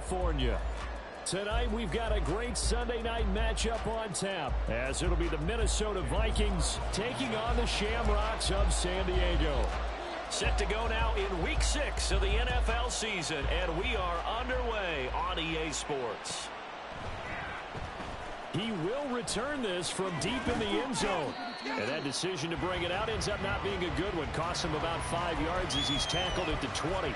California. Tonight, we've got a great Sunday night matchup on tap, as it'll be the Minnesota Vikings taking on the Shamrocks of San Diego. Set to go now in Week 6 of the NFL season, and we are underway on EA Sports. He will return this from deep in the end zone. And that decision to bring it out ends up not being a good one. Costs him about 5 yards as he's tackled at the 20.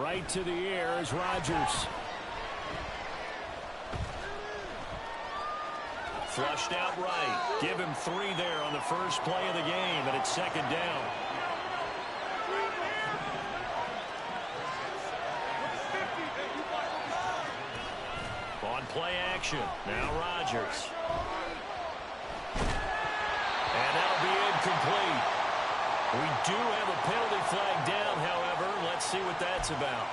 Right to the air is Rodgers. Flushed out right. Give him 3 there on the first play of the game, and it's second down. On play action. Now Rodgers. And that'll be incomplete. We do have a penalty flag down, however. Let's see what that's about.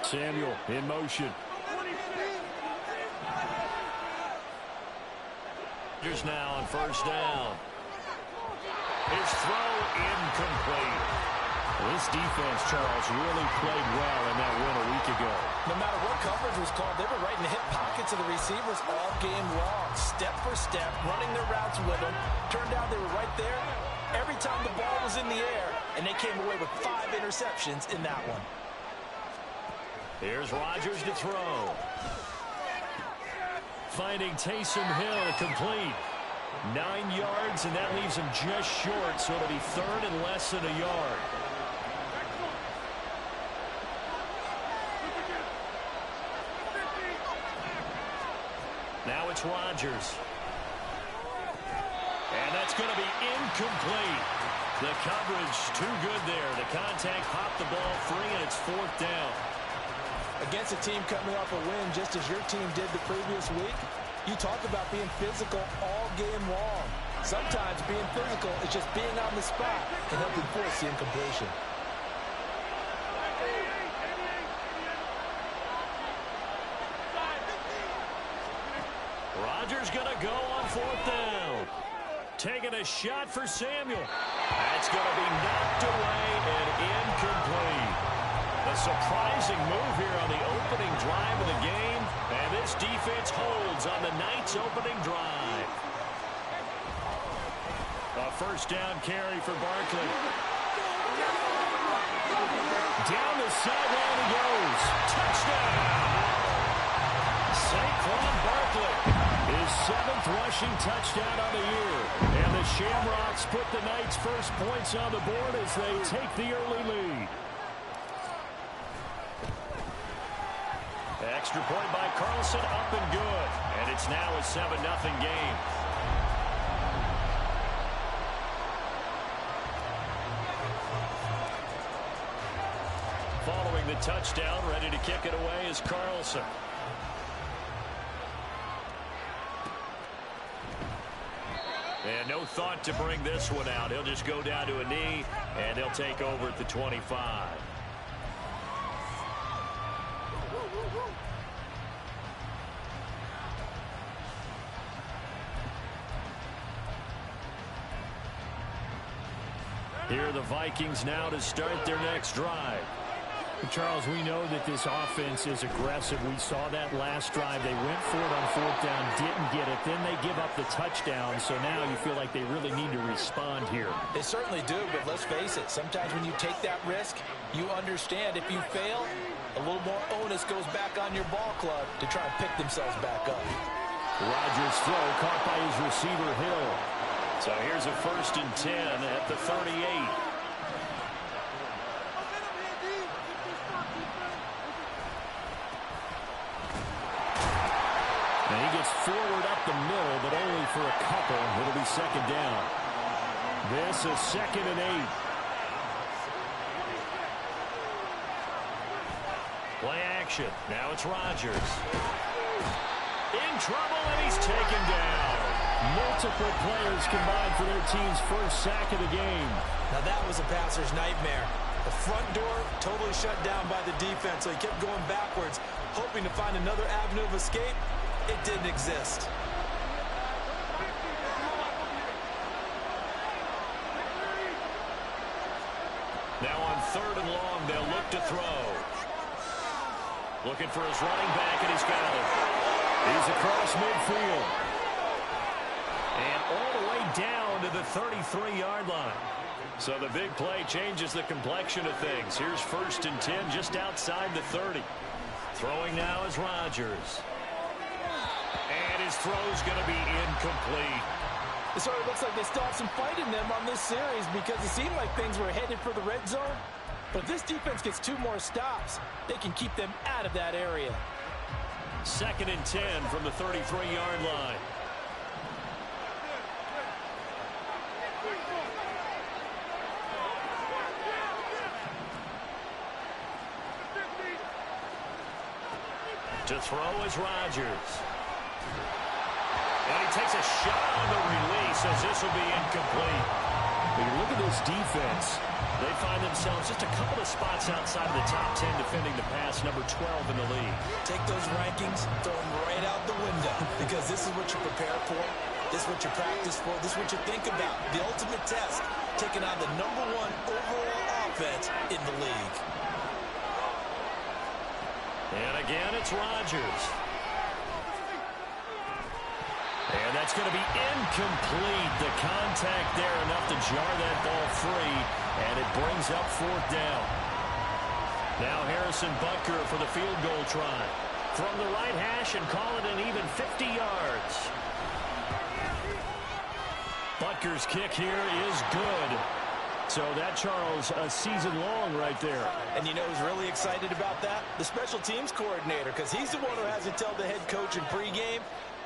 Samuel in motion. Rodgers now on first down. His throw incomplete. This defense, Charles, really played well in that win a week ago. No matter what coverage was called, they were right in the hip pockets of the receivers all game long. Step for step, running their routes with them. Turned out they were right there every time the ball was in the air, and they came away with 5 interceptions in that one. Here's Rodgers to throw. Finding Taysom Hill complete. 9 yards, and that leaves him just short, so it'll be third and less than a yard. Now it's Rodgers. And that's going to be incomplete. The coverage too good there. The contact popped the ball free, and it's 4th down. Against a team coming off a win just as your team did the previous week, you talk about being physical all game long. Sometimes being physical is just being on the spot and helping force the incompletion. Rodgers going to go on 4th down. Taking a shot for Samuel. That's going to be knocked away and incomplete. A surprising move here on the opening drive of the game, and this defense holds on the night's opening drive. A first down carry for Barkley. Down the sideline he goes. Touchdown! Saquon Barkley, his 7th rushing touchdown on the year. And the Shamrocks put the Knights' first points on the board as they take the early lead. Extra point by Carlson, up and good. And it's now a 7-0 game. Following the touchdown, ready to kick it away is Carlson. And no thought to bring this one out. He'll just go down to a knee, and he'll take over at the 25. Here are the Vikings now to start their next drive. Charles, we know that this offense is aggressive. We saw that last drive. They went for it on 4th down, didn't get it. Then they give up the touchdown. So now you feel like they really need to respond here. They certainly do, but let's face it. Sometimes when you take that risk, you understand if you fail, a little more onus goes back on your ball club to try and pick themselves back up. Rodgers' throw caught by his receiver, Hill. So here's a 1st and 10 at the 38. And he gets forward up the middle, but only for a couple. It'll be second down. This is 2nd and 8. Play action. Now it's Rodgers. In trouble, and he's taken down. Multiple players combined for their team's first sack of the game. Now that was a passer's nightmare. The front door totally shut down by the defense, so he kept going backwards, hoping to find another avenue of escape. It didn't exist. Now on 3rd and long, they'll look to throw. Looking for his running back, and he's got it. He's across midfield. And all the way down to the 33-yard line. So the big play changes the complexion of things. Here's 1st and 10 just outside the 30. Throwing now is Rodgers. And his throw's going to be incomplete. It sort of looks like they still have some fight in them on this series because it seemed like things were headed for the red zone. But if this defense gets 2 more stops, they can keep them out of that area. 2nd and 10 from the 33-yard line. To throw is Rodgers. And he takes a shot on the release as this will be incomplete. When you look at this defense, they find themselves just a couple of spots outside of the top 10 defending the pass, number 12 in the league. Take those rankings, throw them right out the window because this is what you prepare for. This is what you practice for. This is what you think about. The ultimate test, taking on the #1 overall offense in the league. And again, it's Rodgers. And that's going to be incomplete. The contact there enough to jar that ball free, and it brings up 4th down. Now Harrison Butker for the field goal try. From the right hash and call it an even 50 yards. Butker's kick here is good. So that, Charles, a season long right there. And you know who's really excited about that? The special teams coordinator, because he's the one who has to tell the head coach in pregame,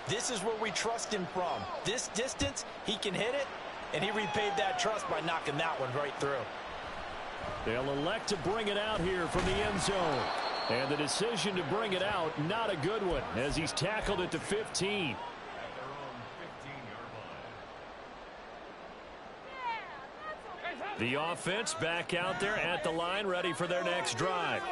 this is where we trust him from. This distance, he can hit it, and he repaid that trust by knocking that one right through. They'll elect to bring it out here from the end zone. And the decision to bring it out, not a good one, as he's tackled at the 15. The offense back out there at the line, ready for their next drive.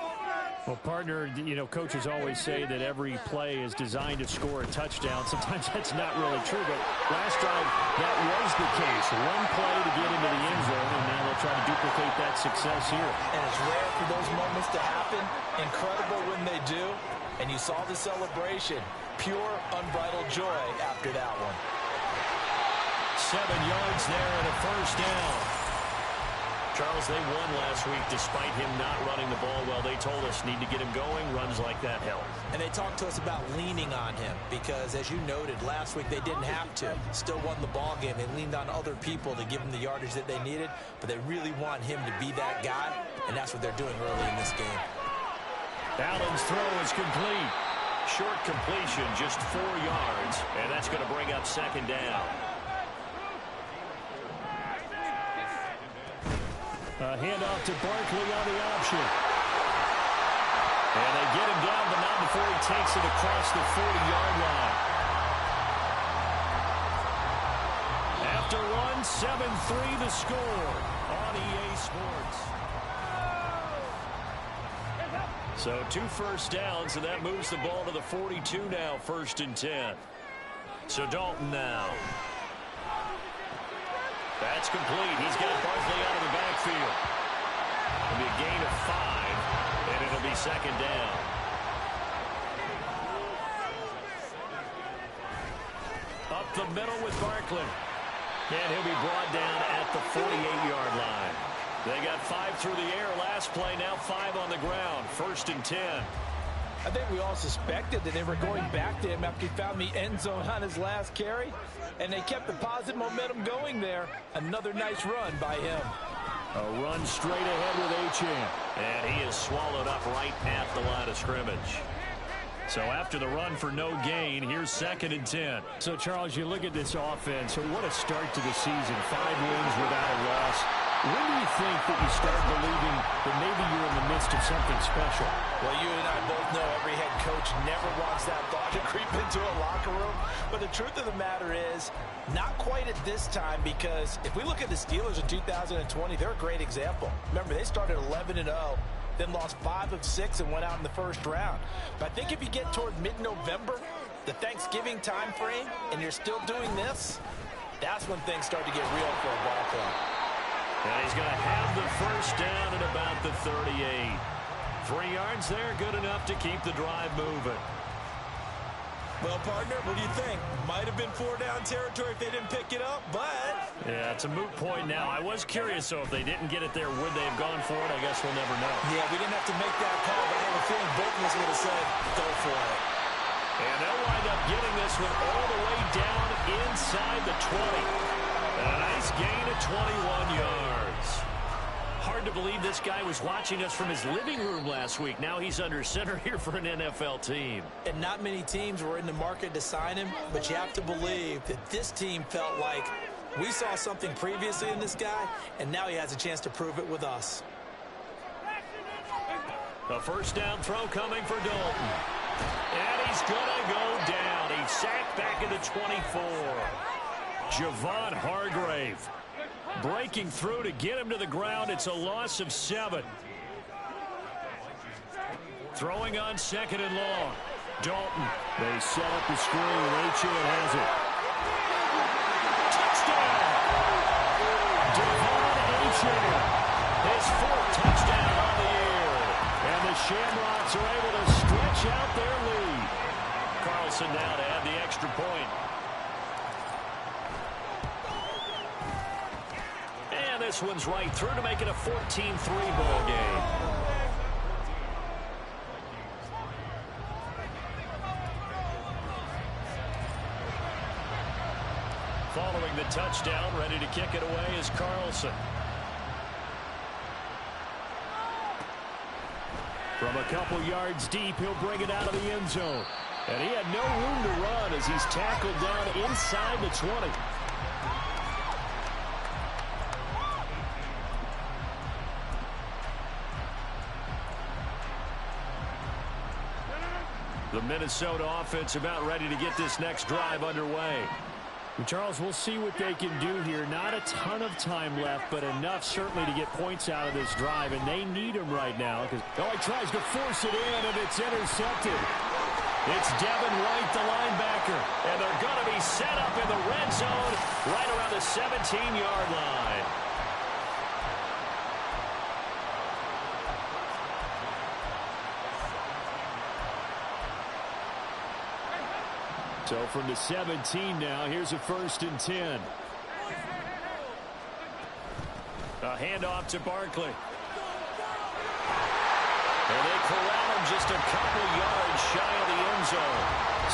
Well, partner, you know, coaches always say that every play is designed to score a touchdown. Sometimes that's not really true, but last drive, that was the case. One play to get into the end zone, and now they'll try to duplicate that success here. And it's rare for those moments to happen. Incredible when they do. And you saw the celebration. Pure, unbridled joy after that one. 7 yards there and a 1st down. Charles, they won last week despite him not running the ball well. They told us need to get him going. Runs like that help. And they talked to us about leaning on him because, as you noted, last week they didn't have to. Still won the ball game. They leaned on other people to give them the yardage that they needed, but they really want him to be that guy, and that's what they're doing early in this game. Allen's throw is complete. Short completion, just 4 yards, and that's going to bring up 2nd down. A handoff to Barkley on the option. And they get him down, but not before he takes it across the 40-yard line. After one, 7-3 the score on EA Sports. So 2 first downs, and that moves the ball to the 42 now, 1st and 10. So Dalton now. That's complete. He's got Barkley out of the backfield. It'll be a gain of 5, and it'll be 2nd down. Up the middle with Barkley. And he'll be brought down at the 48-yard line. They got 5 through the air last play, now 5 on the ground. 1st and 10. I think we all suspected that they were going back to him after he found the end zone on his last carry, and they kept the positive momentum going there. Another nice run by him. A run straight ahead with Achane. And he is swallowed up right at the line of scrimmage. So after the run for no gain, here's 2nd and 10. So, Charles, you look at this offense. What a start to the season. 5 wins without a loss. When do you think that you start believing that maybe you're in the midst of something special? Well, you and I both know every head coach never wants that thought to creep into a locker room. But the truth of the matter is, not quite at this time, because if we look at the Steelers in 2020, they're a great example. Remember, they started 11-0. Then lost 5 of 6 and went out in the first round. But I think if you get toward mid-November, the Thanksgiving time frame, and you're still doing this, that's when things start to get real for a ball club. And he's going to have the first down at about the 38. 3 yards there, good enough to keep the drive moving. Well, partner, what do you think? Might have been 4-down territory if they didn't pick it up, but... Yeah, it's a moot point now. I was curious, so if they didn't get it there, would they have gone for it? I guess we'll never know. Yeah, we didn't have to make that call, but I have a feeling both of us would have said, go for it. And they'll wind up getting this one all the way down inside the 20. And a nice gain of 21 yards. Hard to believe this guy was watching us from his living room last week. Now he's under center here for an NFL team. And not many teams were in the market to sign him, but you have to believe that this team felt like we saw something previously in this guy, and now he has a chance to prove it with us. A first down throw coming for Dalton. And he's going to go down. He's sacked back at the 24. Javon Hargrave breaking through to get him to the ground. It's a loss of 7. Throwing on 2nd and long. Dalton. They set up the screen. Achane has it. Touchdown! Devon Achane. His 4th touchdown on the year. And the Shamrocks are able to stretch out their lead. Carlson now to add the extra point. And this one's right through to make it a 14-3 ball game. Following the touchdown, ready to kick it away is Carlson. From a couple yards deep, he'll bring it out of the end zone. And he had no room to run as he's tackled down inside the 20. The Minnesota offense about ready to get this next drive underway. And Charles, we'll see what they can do here. Not a ton of time left, but enough certainly to get points out of this drive, and they need him right now. Because he tries to force it in, and it's intercepted. It's Devin White, the linebacker, and they're going to be set up in the red zone right around the 17-yard line. So from the 17 now, here's a 1st and 10. A handoff to Barkley. And they corral him just a couple yards shy of the end zone.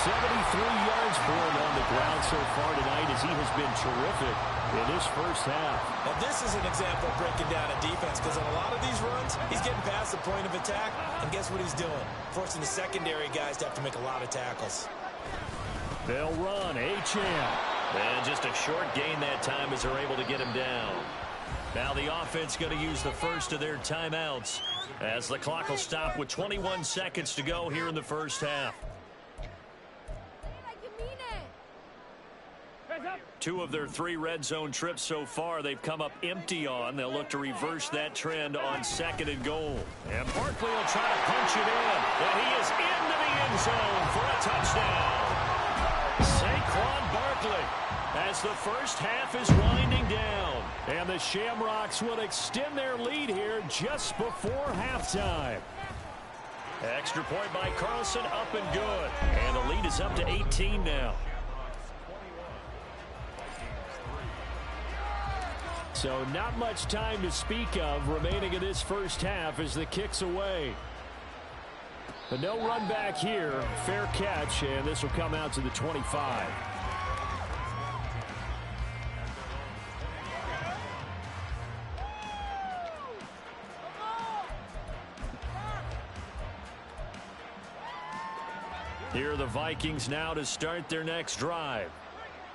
73 yards for him on the ground so far tonight as he has been terrific in this first half. Now this is an example of breaking down a defense, because on a lot of these runs, he's getting past the point of attack, and guess what he's doing? Forcing the secondary guys to have to make a lot of tackles. They'll run. Achane. And just a short gain that time as they're able to get him down. Now the offense going to use the first of their timeouts as the clock will stop with 21 seconds to go here in the first half. 2 of their 3 red zone trips so far they've come up empty on. They'll look to reverse that trend on 2nd and goal. And Barkley will try to punch it in. And he is into the end zone for a touchdown. Saquon Barkley as the first half is winding down. And the Shamrocks will extend their lead here just before halftime. Extra point by Carlson, up and good. And the lead is up to 18 now. So not much time to speak of remaining in this first half as the kick's away. But no run back here. Fair catch, and this will come out to the 25. Here are the Vikings now to start their next drive.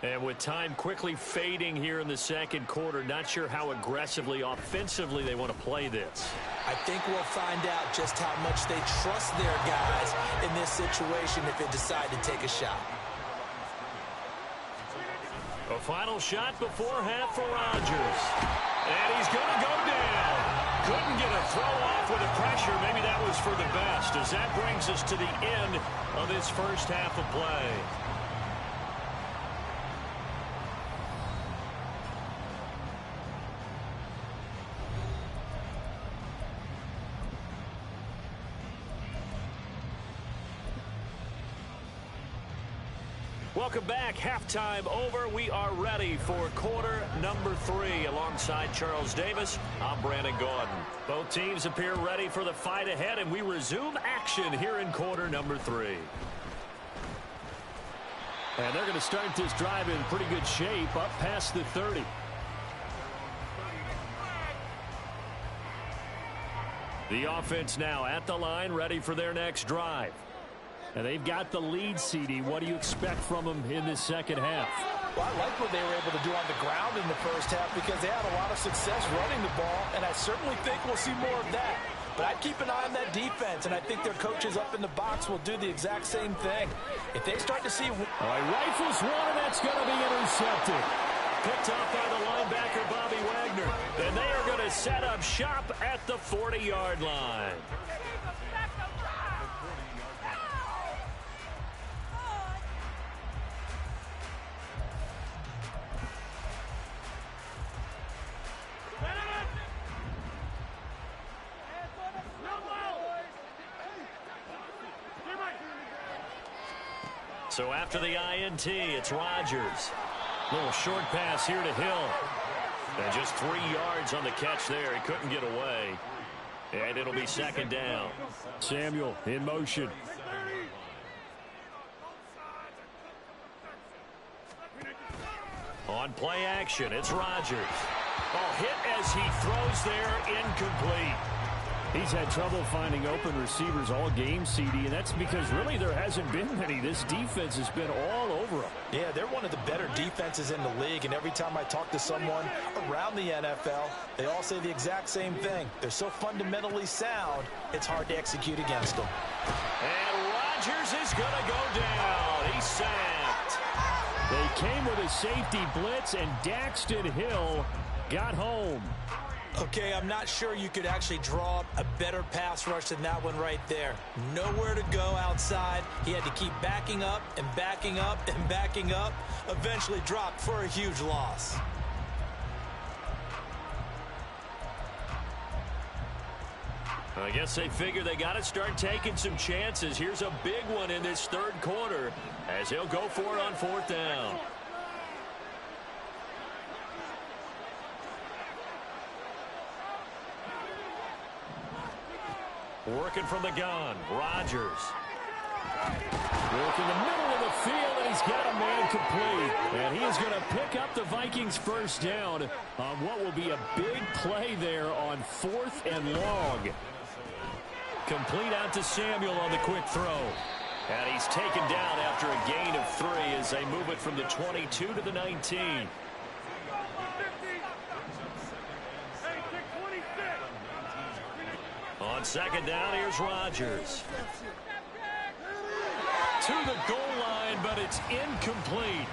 And with time quickly fading here in the second quarter, not sure how aggressively, offensively they want to play this. I think we'll find out just how much they trust their guys in this situation if they decide to take a shot. A final shot before half for Rodgers. And he's going to go down. Couldn't get a throw off with the pressure. Maybe that was for the best, as that brings us to the end of this first half of play. Welcome back. Halftime over. We are ready for quarter number 3. Alongside Charles Davis, I'm Brandon Gaudin. Both teams appear ready for the fight ahead, and we resume action here in quarter number 3. And they're going to start this drive in pretty good shape, up past the 30. The offense now at the line, ready for their next drive. And they've got the lead, CD. What do you expect from them in this second half? Well, I like what they were able to do on the ground in the first half because they had a lot of success running the ball, and I certainly think we'll see more of that. But I'd keep an eye on that defense, and I think their coaches up in the box will do the exact same thing. If they start to see... All right, rifles one, and that's going to be intercepted. Picked off by the linebacker, Bobby Wagner. And they are going to set up shop at the 40-yard line. So after the INT, it's Rodgers. Little short pass here to Hill. And just 3 yards on the catch there. He couldn't get away. And it'll be second down. Samuel in motion. On play action, it's Rodgers. Oh, hit as he throws there, incomplete. He's had trouble finding open receivers all game, CD, and that's because really there hasn't been many. This defense has been all over them. Yeah, they're one of the better defenses in the league, and every time I talk to someone around the NFL, they all say the exact same thing. They're so fundamentally sound, it's hard to execute against them. And Rodgers is going to go down. He's sacked. They came with a safety blitz, and Daxton Hill got home. Okay, I'm not sure you could actually draw up a better pass rush than that one right there. Nowhere to go outside. He had to keep backing up and backing up and backing up. Eventually dropped for a huge loss. I guess they figure they got to start taking some chances. Here's a big one in this third quarter as he'll go for it on fourth down. Working from the gun, Rodgers. Working the middle of the field, and he's got a man complete. And he is going to pick up the Vikings first down on what will be a big play there on 4th and long. Complete out to Samuel on the quick throw. And he's taken down after a gain of 3 as they move it from the 22 to the 19. On second down, here's Rodgers. To the goal line, but it's incomplete.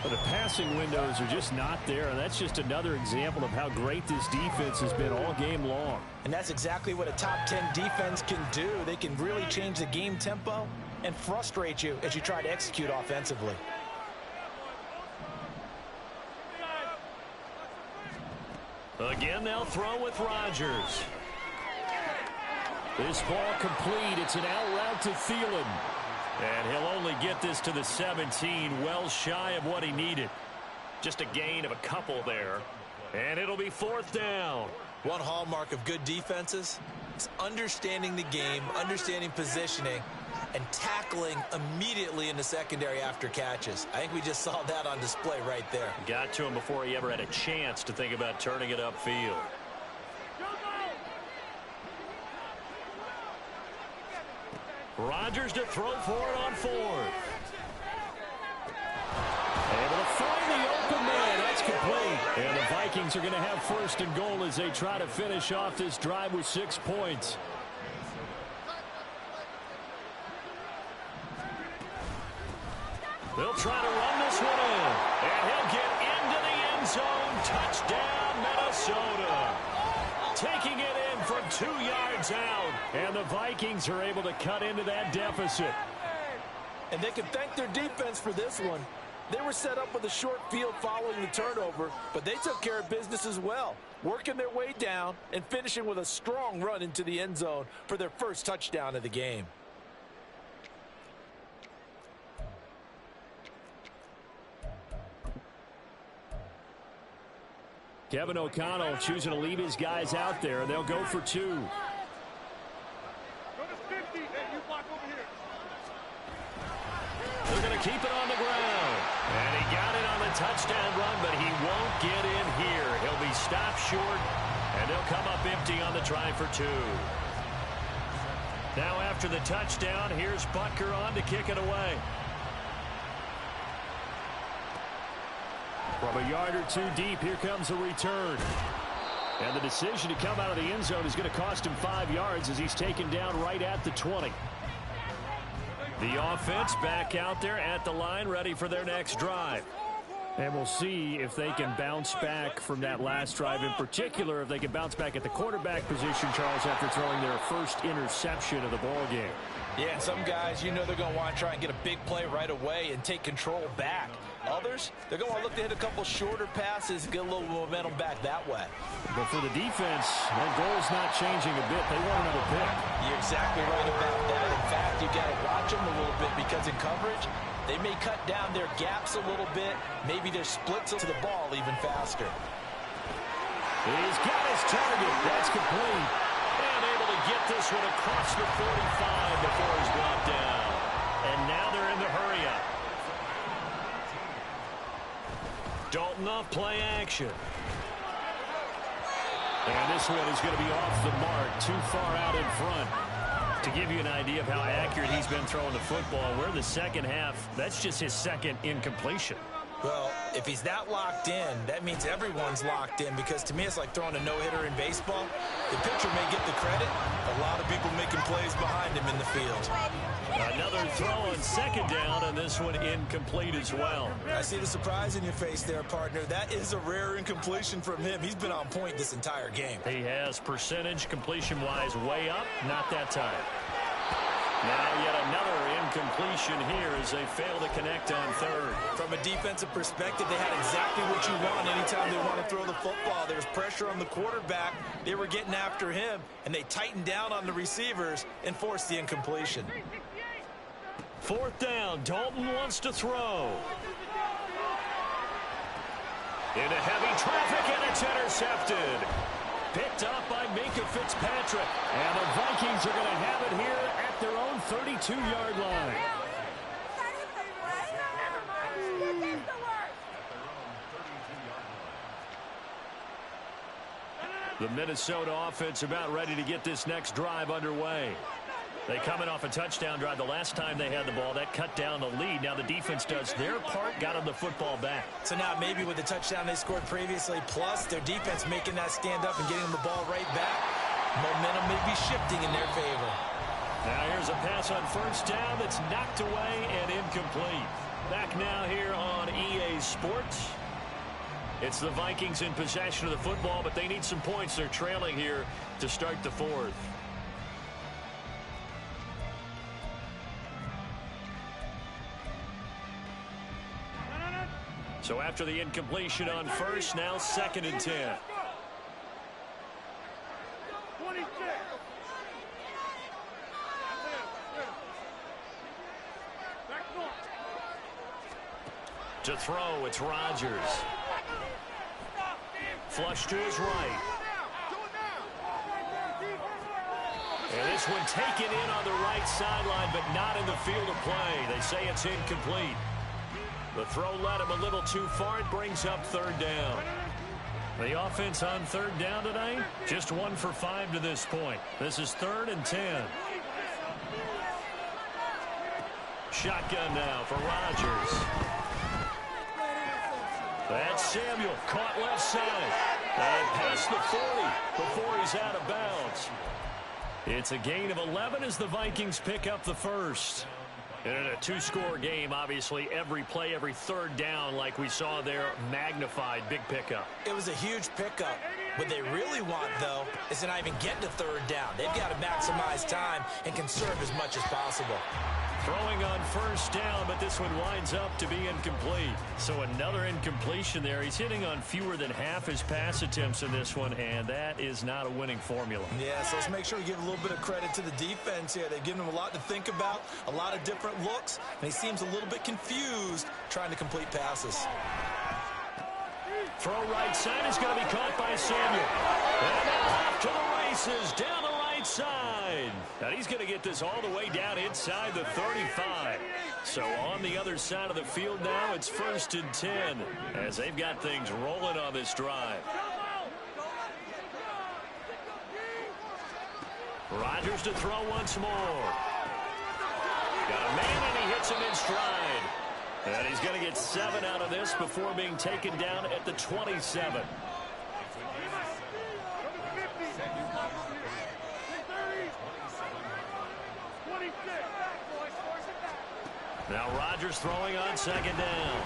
But the passing windows are just not there, and that's just another example of how great this defense has been all game long. And that's exactly what a top 10 defense can do. They can really change the game tempo and frustrate you as you try to execute offensively. Again, they'll throw with Rodgers. This ball complete. It's an out route to Thielen. And he'll only get this to the 17, well shy of what he needed. Just a gain of a couple there. And it'll be fourth down. One hallmark of good defenses is understanding the game, understanding positioning, and tackling immediately in the secondary after catches. I think we just saw that on display right there. Got to him before he ever had a chance to think about turning it upfield. Rodgers to throw for it on fourth. Able to find the open man. That's complete. And the Vikings are going to have first and goal as they try to finish off this drive with 6 points. They'll try to run this one in. And he'll get into the end zone. Touchdown, Minnesota. Taking it in from 2 yards out. And the Vikings are able to cut into that deficit. And they can thank their defense for this one. They were set up with a short field following the turnover, but they took care of business as well, working their way down and finishing with a strong run into the end zone for their first touchdown of the game. Kevin O'Connell choosing to leave his guys out there. They'll go for 2. They're going to keep it on the ground. And he got it on the touchdown run, but he won't get in here. He'll be stopped short, and they'll come up empty on the try for 2. Now after the touchdown, here's Butker on to kick it away. From a yard or 2 deep, here comes the return. And the decision to come out of the end zone is going to cost him 5 yards as he's taken down right at the 20. The offense back out there at the line, ready for their next drive. And we'll see if they can bounce back from that last drive, in particular if they can bounce back at the quarterback position, Charles, after throwing their first interception of the ball game. Yeah, and some guys, you know they're going to want to try and get a big play right away and take control back. Others, they're going to look to hit a couple shorter passes and get a little momentum back that way. But for the defense, that goal's not changing a bit. They want another pick. You're exactly right about that. In fact, you got to watch them a little bit because in coverage, they may cut down their gaps a little bit. Maybe their splits to the ball even faster. He's got his target. That's complete. And able to get this one across the 45 before he's brought down. And now they're in the hurry-up. Dalton off play action. And this one is going to be off the mark, too far out in front. To give you an idea of how accurate he's been throwing the football, we're in the second half. That's just his second incompletion. Well, if he's that locked in, that means everyone's locked in, because to me it's like throwing a no-hitter in baseball. The pitcher may get the credit. A lot of people making plays behind him in the field. Another throw on second down, and this one incomplete as well. I see the surprise in your face there, partner. That is a rare incompletion from him. He's been on point this entire game. He has percentage completion-wise way up, not that time. Now yet another incompletion here as they fail to connect on third. From a defensive perspective, they had exactly what you want anytime they want to throw the football. There was pressure on the quarterback. They were getting after him, and they tightened down on the receivers and forced the incompletion. Fourth down, Dalton wants to throw. Into heavy traffic, and it's intercepted. Picked up by Minkah Fitzpatrick. And the Vikings are going to have it here at their own 32-yard line. The Minnesota offense about ready to get this next drive underway. They coming off a touchdown drive. The last time they had the ball, that cut down the lead. Now the defense does their part, got them the football back. So now maybe with the touchdown they scored previously, plus their defense making that stand up and getting them the ball right back, momentum may be shifting in their favor. Now here's a pass on first down that's knocked away and incomplete. Back now here on EA Sports. It's the Vikings in possession of the football, but they need some points. They're trailing here to start the fourth. So after the incompletion on first, now 2nd and 10. To throw, it's Rodgers. Flush to his right. And this one taken in on the right sideline, but not in the field of play. They say it's incomplete. The throw led him a little too far. It brings up third down. The offense on third down tonight, just 1 for 5 to this point. This is 3rd and 10. Shotgun now for Rodgers. That's Samuel, caught left side. And past the 40 before he's out of bounds. It's a gain of 11 as the Vikings pick up the first. And in a two-score game, obviously, every play, every third down, like we saw there, magnified, big pickup. It was a huge pickup. What they really want, though, is to not even get to third down. They've got to maximize time and conserve as much as possible. Throwing on first down, but this one winds up to be incomplete. So another incompletion there. He's hitting on fewer than half his pass attempts in this one, and that is not a winning formula. Yeah, so let's make sure we give a little bit of credit to the defense here. They've given him a lot to think about, a lot of different looks, and he seems a little bit confused trying to complete passes. Throw right side is going to be caught by Samuel. And now off to the races, down the right side. And he's going to get this all the way down inside the 35. So on the other side of the field now, it's 1st and 10 as they've got things rolling on this drive. Rodgers to throw once more. Got a man, and he hits him in stride. And he's going to get 7 out of this before being taken down at the 27. Now Rodgers throwing on second down.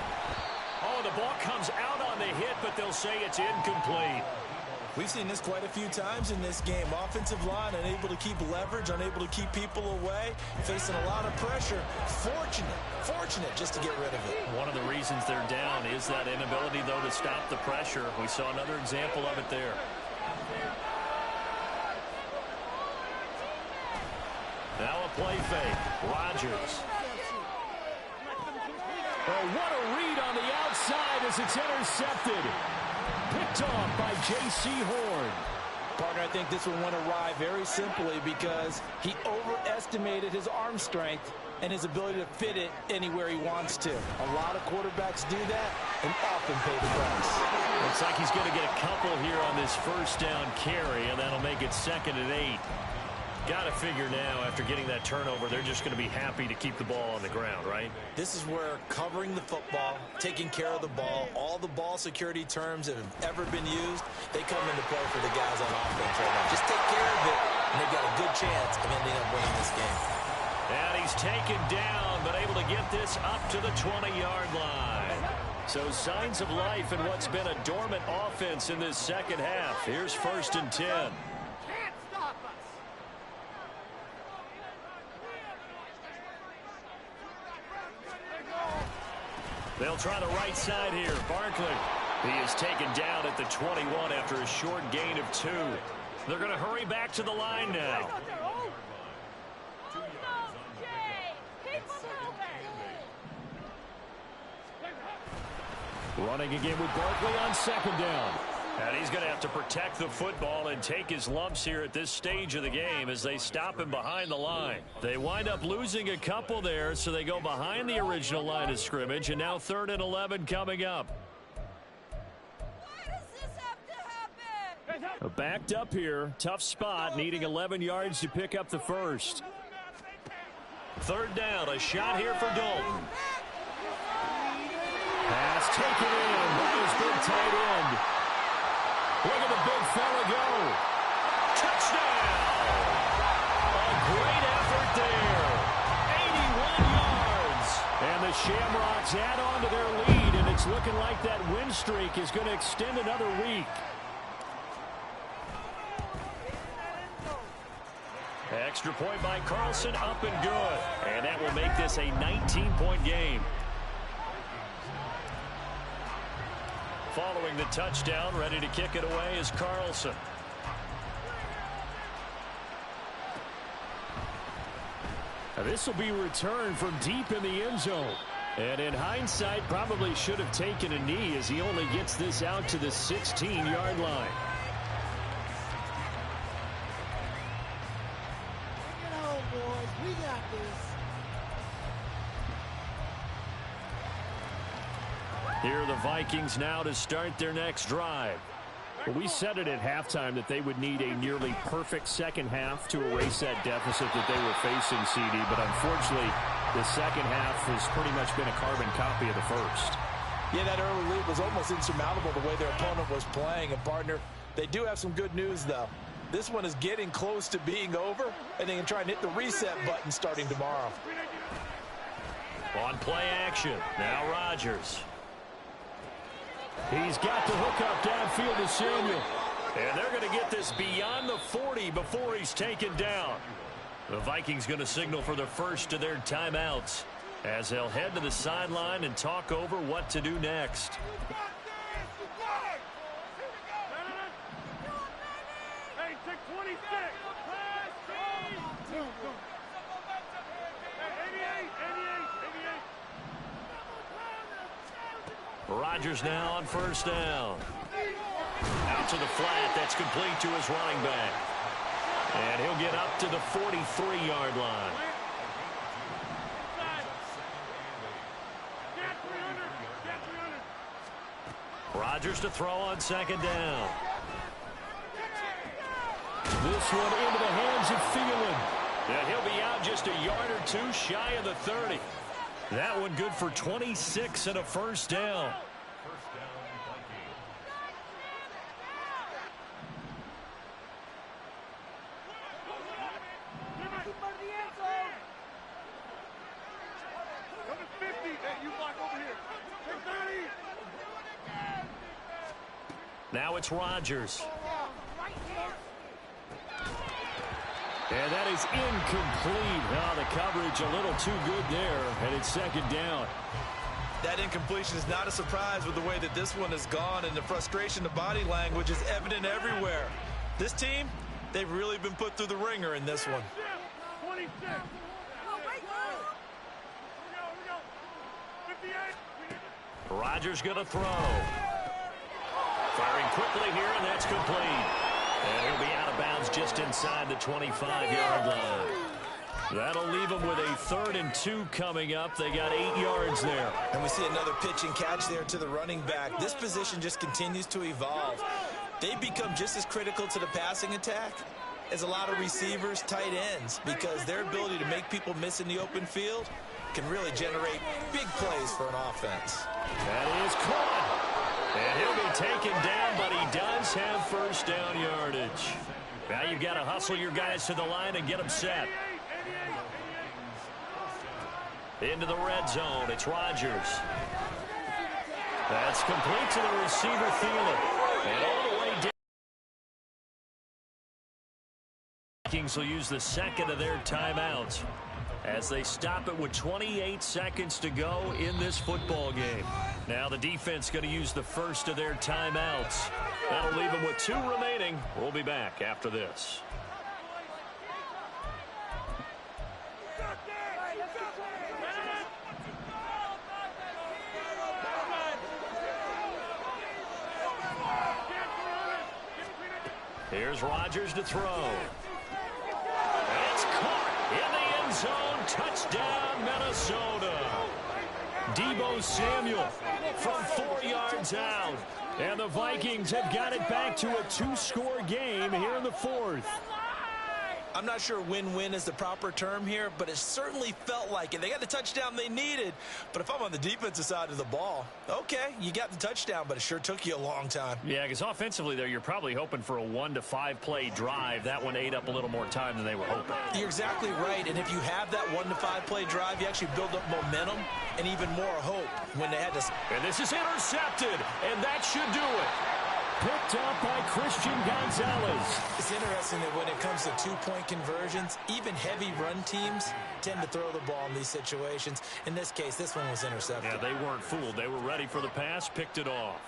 Oh, the ball comes out on the hit, but they'll say it's incomplete. We've seen this quite a few times in this game. Offensive line unable to keep leverage, unable to keep people away, facing a lot of pressure. Fortunate just to get rid of it. One of the reasons they're down is that inability, though, to stop the pressure. We saw another example of it there. Now a play fake. Rodgers. Oh, what a read on the outside as it's intercepted. Picked off by J.C. Horn. Partner, I think this one went awry very simply because he overestimated his arm strength and his ability to fit it anywhere he wants to. A lot of quarterbacks do that and often pay the price. Looks like he's going to get a couple here on this first down carry, and that'll make it 2nd and 8. Got to figure now, after getting that turnover, they're just going to be happy to keep the ball on the ground, right? This is where covering the football, taking care of the ball, all the ball security terms that have ever been used, they come into play for the guys on offense right now. Just take care of it, and they've got a good chance of ending up winning this game. And he's taken down, but able to get this up to the 20-yard line. So signs of life in what's been a dormant offense in this second half. Here's 1st and 10. They'll try the right side here. Barkley. He is taken down at the 21 after a short gain of 2. They're going to hurry back to the line now. Running again with Barkley on second down. And he's going to have to protect the football and take his lumps here at this stage of the game as they stop him behind the line. They wind up losing a couple there, so they go behind the original line of scrimmage, and now 3rd and 11 coming up. Why does this have to happen? Backed up here. Tough spot, needing 11 yards to pick up the first. 3rd down, a shot here for Dalton. Pass taken in by his big tight end. Look at the big fella go. Touchdown! A great effort there. 81 yards. And the Shamrocks add on to their lead, and it's looking like that win streak is going to extend another week. Extra point by Carlson, up and good. And that will make this a 19-point game. Following the touchdown, ready to kick it away is Carlson. Now this will be returned from deep in the end zone. And in hindsight, probably should have taken a knee as he only gets this out to the 16-yard line. Bring it on, boys. We got this. Here are the Vikings now to start their next drive. Well, we said it at halftime that they would need a nearly perfect second half to erase that deficit that they were facing, CD. But unfortunately, The second half has pretty much been a carbon copy of the first. Yeah, that early lead was almost insurmountable the way their opponent was playing. And, partner, they do have some good news, though. This one is getting close to being over, and they can try and hit the reset button starting tomorrow. On play action, now Rodgers. He's got the hook up downfield to Samuel. And they're going to get this beyond the 40 before he's taken down. The Vikings going to signal for the first of their timeouts as they'll head to the sideline and talk over what to do next. Rodgers now on first down. Out to the flat. That's complete to his running back. And he'll get up to the 43-yard line. Rodgers to throw on second down. This one into the hands of Thielen. And he'll be out just a yard or two shy of the 30. That one good for 26 and a first down. Now it's Rodgers. And that is incomplete. Now the coverage a little too good there, and it's second down. That incompletion is not a surprise with the way that this one has gone, and the frustration, the body language is evident everywhere. This team, they've really been put through the ringer in this one. Rodgers going to throw. Firing quickly here, and that's complete. And he'll be out of bounds just inside the 25-yard line. That'll leave them with a 3rd and 2 coming up. They got 8 yards there. And we see another pitch and catch there to the running back. This position just continues to evolve. They've become just as critical to the passing attack as a lot of receivers, tight ends, because their ability to make people miss in the open field can really generate big plays for an offense. That is caught. And he'll be taken down, but he does have first down yardage. Now you've got to hustle your guys to the line and get them set. Into the red zone, it's Rodgers. That's complete to the receiver, Thielen. And all the way down. Vikings will use the second of their timeouts as they stop it with 28 seconds to go in this football game. Now the defense going to use the first of their timeouts. That'll leave them with 2 remaining. We'll be back after this. Here's Rodgers to throw. It's caught in the end zone. Touchdown, Minnesota. Deebo Samuel from 4 yards out. And the Vikings have got it back to a 2-score game here in the 4th. I'm not sure win-win is the proper term here, but it certainly felt like it. They got the touchdown they needed, but if I'm on the defensive side of the ball, okay, you got the touchdown, but it sure took you a long time. Yeah, because offensively there, you're probably hoping for a 1 to 5 play drive. That one ate up a little more time than they were hoping. You're exactly right, and if you have that 1 to 5 play drive, you actually build up momentum and even more hope when they had to. And this is intercepted, and that should do it. Picked up by Christian Gonzalez. It's interesting that when it comes to 2-point conversions, even heavy run teams tend to throw the ball in these situations. In this case, this one was intercepted. Yeah, they weren't fooled. They were ready for the pass, picked it off.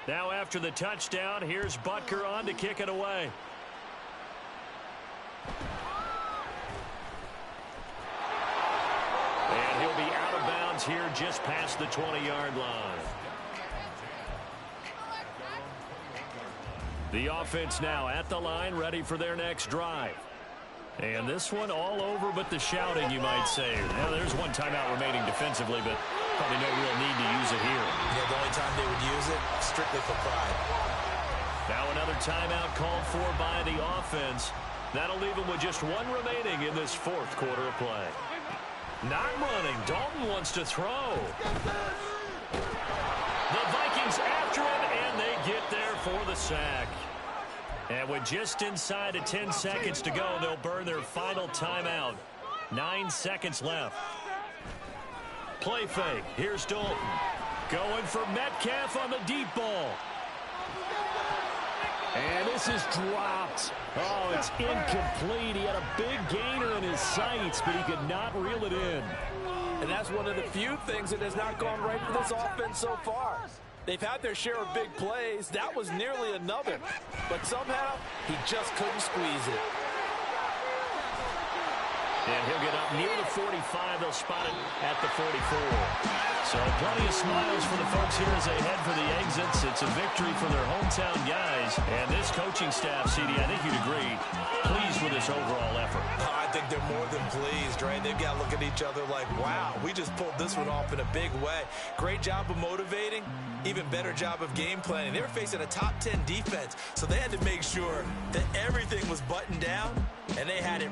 Now after the touchdown, here's Butker on to kick it away. And he'll be out of bounds here just past the 20-yard line. The offense now at the line, ready for their next drive. And this one all over but the shouting, you might say. Now, there's one timeout remaining defensively, but probably no real need to use it here. Yeah, the only time they would use it, strictly for pride. Now another timeout called for by the offense. That'll leave them with just 1 remaining in this 4th quarter of play. Not running. Dalton wants to throw. The Vikings after him, and they get there for the sack. And with just inside of 10 seconds to go, they'll burn their final timeout. 9 seconds left. Play fake. Here's Dalton. Going for Metcalf on the deep ball. And this is dropped. Oh, it's incomplete. He had a big gainer in his sights, but he could not reel it in. And that's one of the few things that has not gone right for this offense so far. They've had their share of big plays. That was nearly another. But somehow, he just couldn't squeeze it. And he'll get up near the 45. They'll spot it at the 44. So plenty of smiles for the folks here as they head for the exits. It's a victory for their hometown guys. And this coaching staff, CD, I think you'd agree, pleased with this overall effort. I think they're more than pleased, right? They've got to look at each other like, wow, we just pulled this one off in a big way. Great job of motivating, even better job of game planning. They were facing a top 10 defense, so they had to make sure that everything was buttoned down, and they had it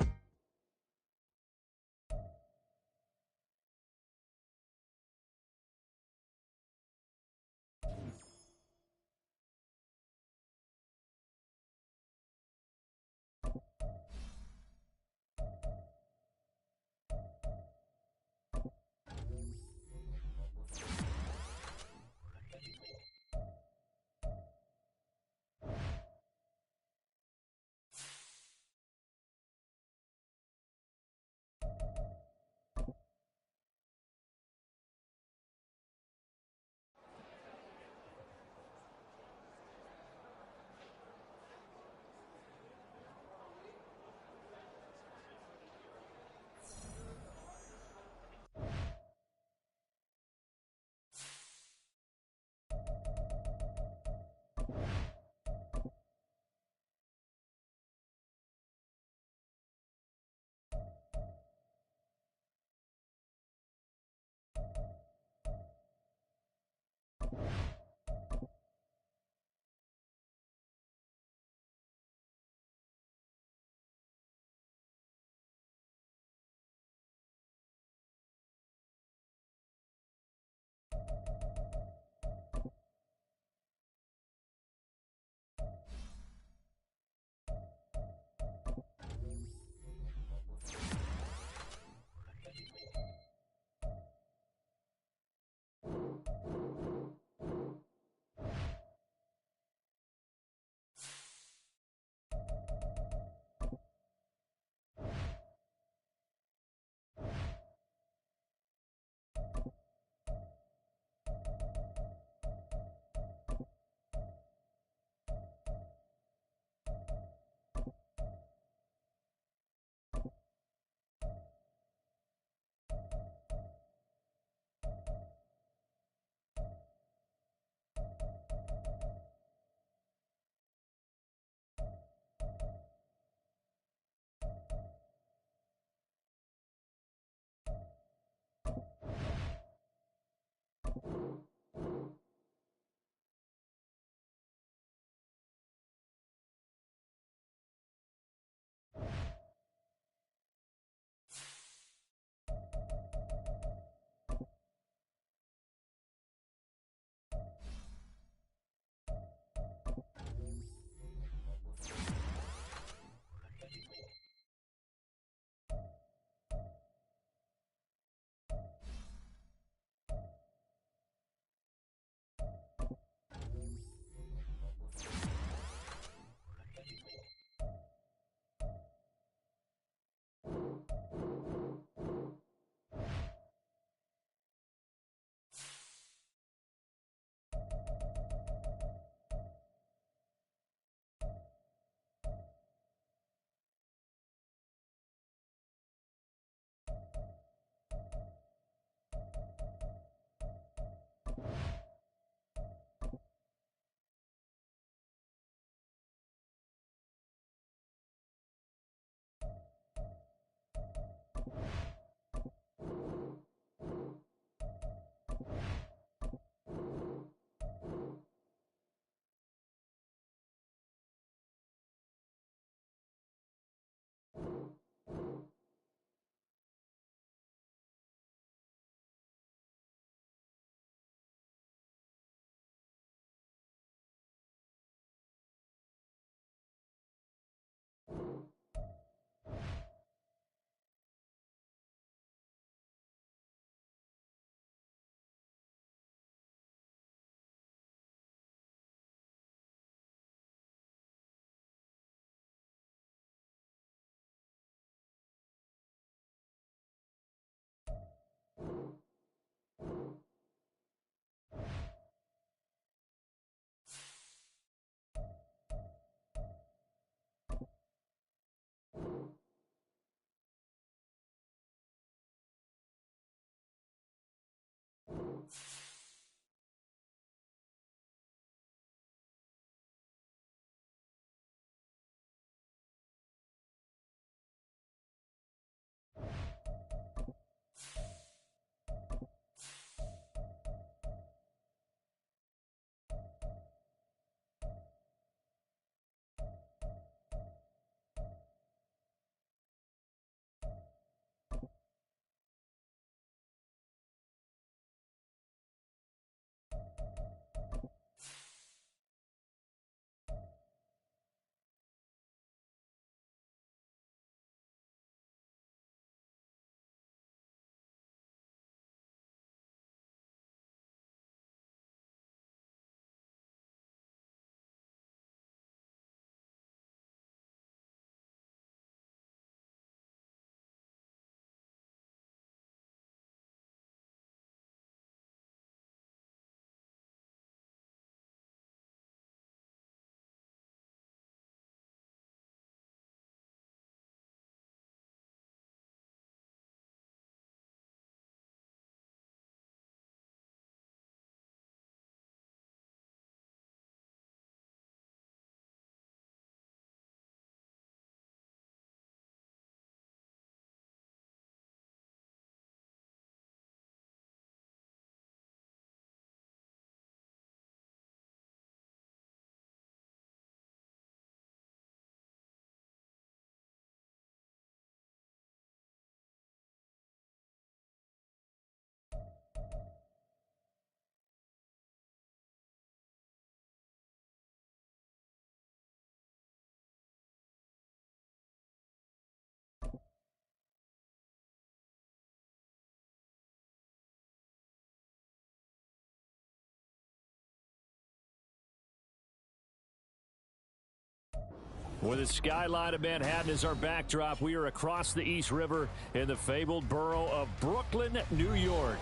With the skyline of Manhattan as our backdrop, we are across the East River in the fabled borough of Brooklyn, New York.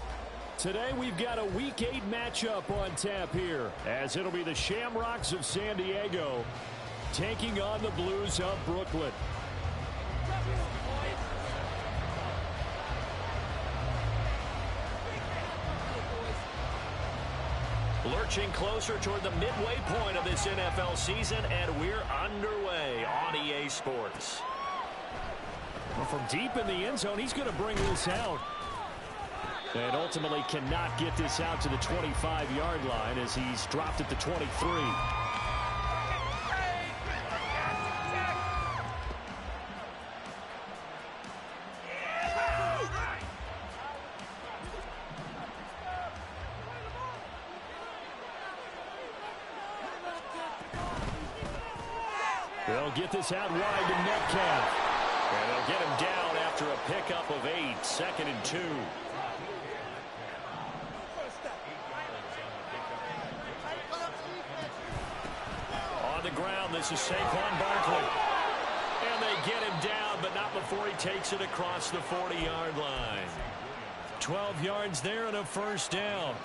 Today we've got a Week 8 matchup on tap here, as it'll be the Shamrocks of San Diego taking on the Blues of Brooklyn. Lurching closer toward the midway point of this NFL season, and we're underway on EA Sports. Well, from deep in the end zone, he's going to bring this out. And ultimately cannot get this out to the 25-yard line as he's dropped at the 23. They'll get this out wide to Metcalf. And they'll get him down after a pickup of 8, 2nd and 2. On the ground, this is Saquon Barkley. And they get him down, but not before he takes it across the 40-yard line. 12 yards there and a first down.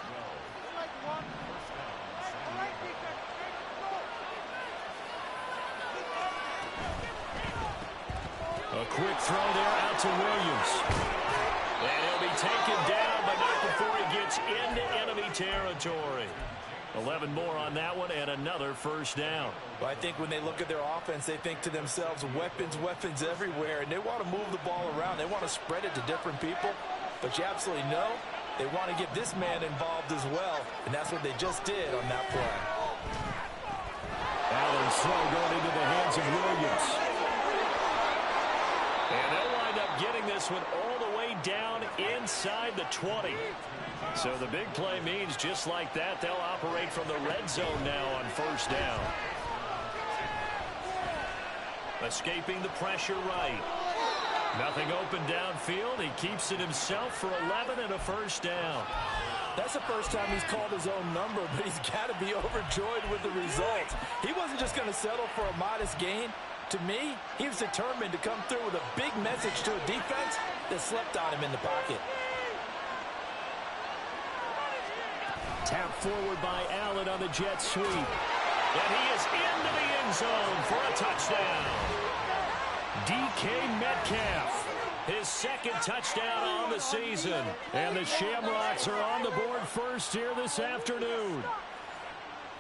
A quick throw there out to Williams. And he'll be taken down, but not before he gets into enemy territory. 11 more on that one and another first down. Well, I think when they look at their offense, they think to themselves, weapons, weapons everywhere, and they want to move the ball around. They want to spread it to different people, but you absolutely know they want to get this man involved as well, and that's what they just did on that play. Allen's throw going into the hands of Williams. And they'll wind up getting this one all the way down inside the 20. So the big play means just like that, they'll operate from the red zone now on first down. Escaping the pressure right. Nothing open downfield. He keeps it himself for 11 and a first down. That's the first time he's called his own number, but he's got to be overjoyed with the result. He wasn't just going to settle for a modest gain. To me, he was determined to come through with a big message to a defense that slept on him in the pocket. Tap forward by Allen on the jet sweep. And he is into the end zone for a touchdown. DK Metcalf, his second touchdown on the season. And the Shamrocks are on the board first here this afternoon.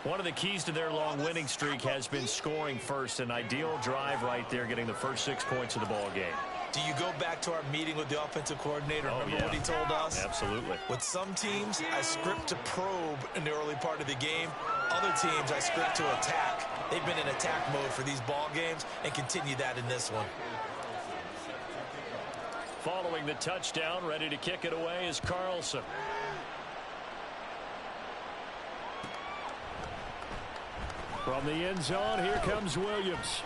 One of the keys to their long winning streak has been scoring first. An ideal drive right there, getting the first 6 points of the ball game. Do you go back to our meeting with the offensive coordinator? Remember what he told us? Absolutely. With some teams, I script to probe in the early part of the game. Other teams, I script to attack. They've been in attack mode for these ball games and continue that in this one. Following the touchdown, ready to kick it away is Carlson. From the end zone, here comes Williams.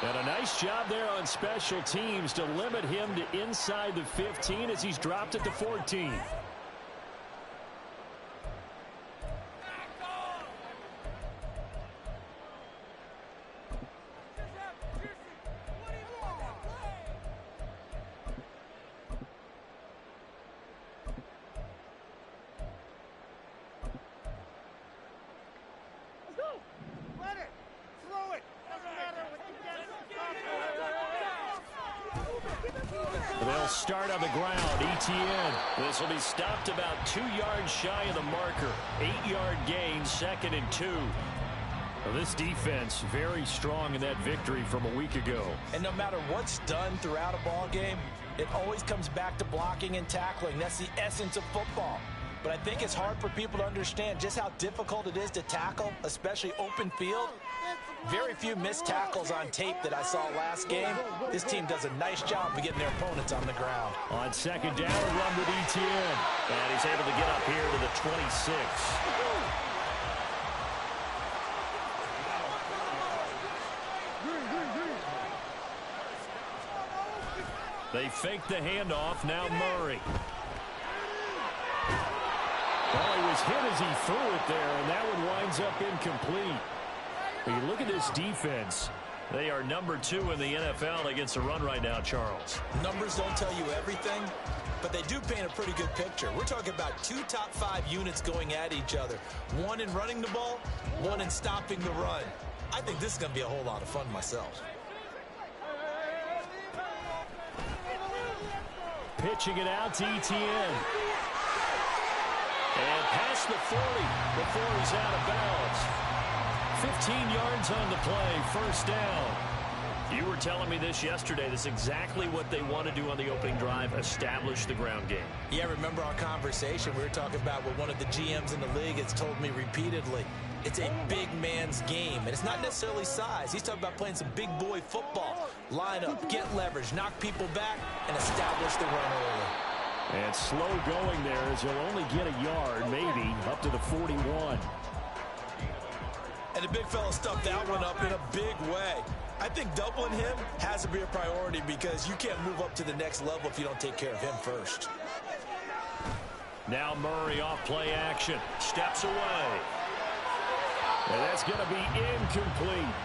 And a nice job there on special teams to limit him to inside the 15 as he's dropped at the 14. They'll start on the ground. Etienne. This will be stopped about 2 yards shy of the marker. 8-yard gain, 2nd and 2. Well, this defense very strong in that victory from a week ago. And no matter what's done throughout a ball game, it always comes back to blocking and tackling. That's the essence of football. But I think it's hard for people to understand just how difficult it is to tackle, especially open field. Very few missed tackles on tape that I saw last game. This team does a nice job of getting their opponents on the ground. On second down, a run with Etienne. And he's able to get up here to the 26. They fake the handoff. Now Murray. Well, he was hit as he threw it there, and that one winds up incomplete. But you look at this defense. They are number 2 in the NFL against the run right now, Charles. Numbers don't tell you everything, but they do paint a pretty good picture. We're talking about 2 top 5 units going at each other. One in running the ball, one in stopping the run. I think this is going to be a whole lot of fun myself. Pitching it out to Etienne. And past the 40 before he's out of bounds. 15 yards on the play, first down. You were telling me this yesterday. This is exactly what they want to do on the opening drive, establish the ground game. Yeah, remember our conversation? We were talking about what one of the GMs in the league has told me repeatedly. It's a big man's game, and it's not necessarily size. He's talking about playing some big boy football. Line up, get leverage, knock people back, and establish the run early. And slow going there as he'll only get a yard, maybe, up to the 41. And the big fella stuffed that one up in a big way. I think doubling him has to be a priority because you can't move up to the next level if you don't take care of him first. Now Murray off play action. Steps away. And that's going to be incomplete.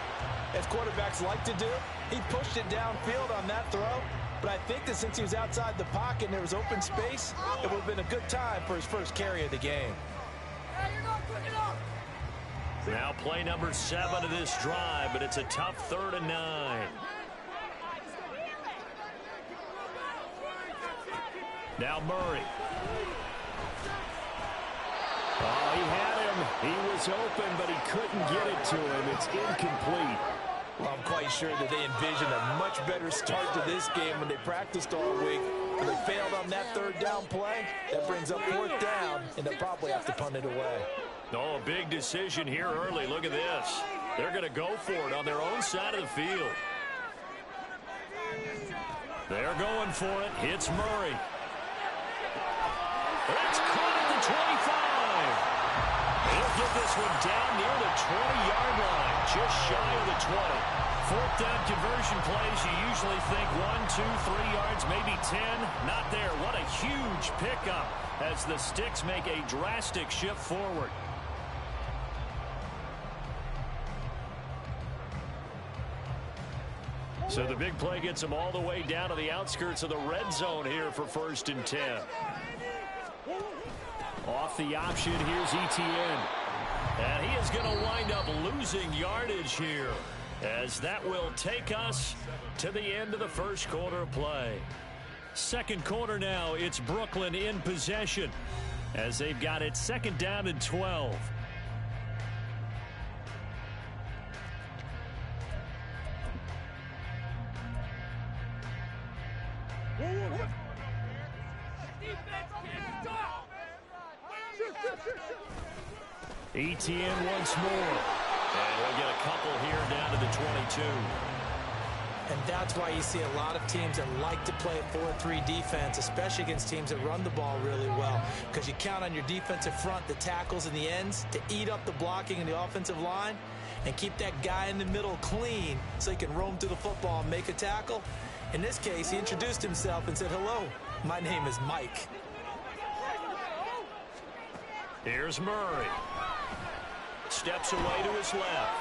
As quarterbacks like to do, he pushed it downfield on that throw. But I think that since he was outside the pocket and there was open space, it would have been a good time for his first carry of the game. Now play number 7 of this drive, but it's a tough 3rd and 9. Now Murray. Oh, he had him. He was open, but he couldn't get it to him. It's incomplete. Well, I'm quite sure that they envisioned a much better start to this game when they practiced all week. When they failed on that 3rd down play, that brings up 4th down, and they'll probably have to punt it away. Oh, a big decision here early. Look at this. They're going to go for it on their own side of the field. They're going for it. It's Murray. That's caught at the 25. He'll get this one down near the 20-yard line, just shy of the 20. 4th down conversion plays, you usually think 1, 2, 3 yards, maybe 10. Not there. What a huge pickup as the Sticks make a drastic shift forward. So the big play gets them all the way down to the outskirts of the red zone here for 1st and 10. Off the option, here's Etienne. And he is going to wind up losing yardage here, as that will take us to the end of the first quarter of play. Second quarter now, it's Brooklyn in possession as they've got it 2nd down and 12. Etienne once more. And we'll get a couple here down to the 22. And that's why you see a lot of teams that like to play a 4-3 defense, especially against teams that run the ball really well, because you count on your defensive front, the tackles and the ends, to eat up the blocking in the offensive line and keep that guy in the middle clean so he can roam through the football and make a tackle. In this case, he introduced himself and said, "Hello, my name is Mike." Here's Murray. Steps away to his left.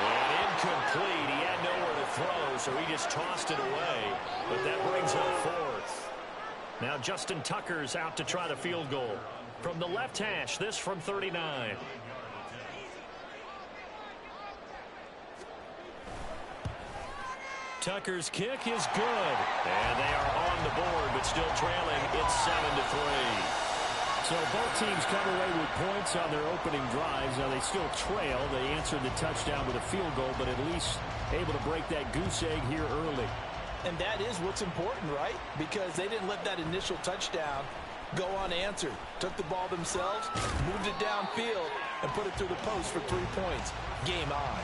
And incomplete. He had nowhere to throw, so he just tossed it away. But that brings up 4th. Now Justin Tucker's out to try the field goal. From the left hash, this from 39. Tucker's kick is good. And they are on the board, but still trailing. It's 7-3. So both teams come away with points on their opening drives. Now they still trail. They answered the touchdown with a field goal, but at least able to break that goose egg here early. And that is what's important, right? Because they didn't let that initial touchdown go unanswered. Took the ball themselves, moved it downfield, and put it through the post for 3 points. Game on.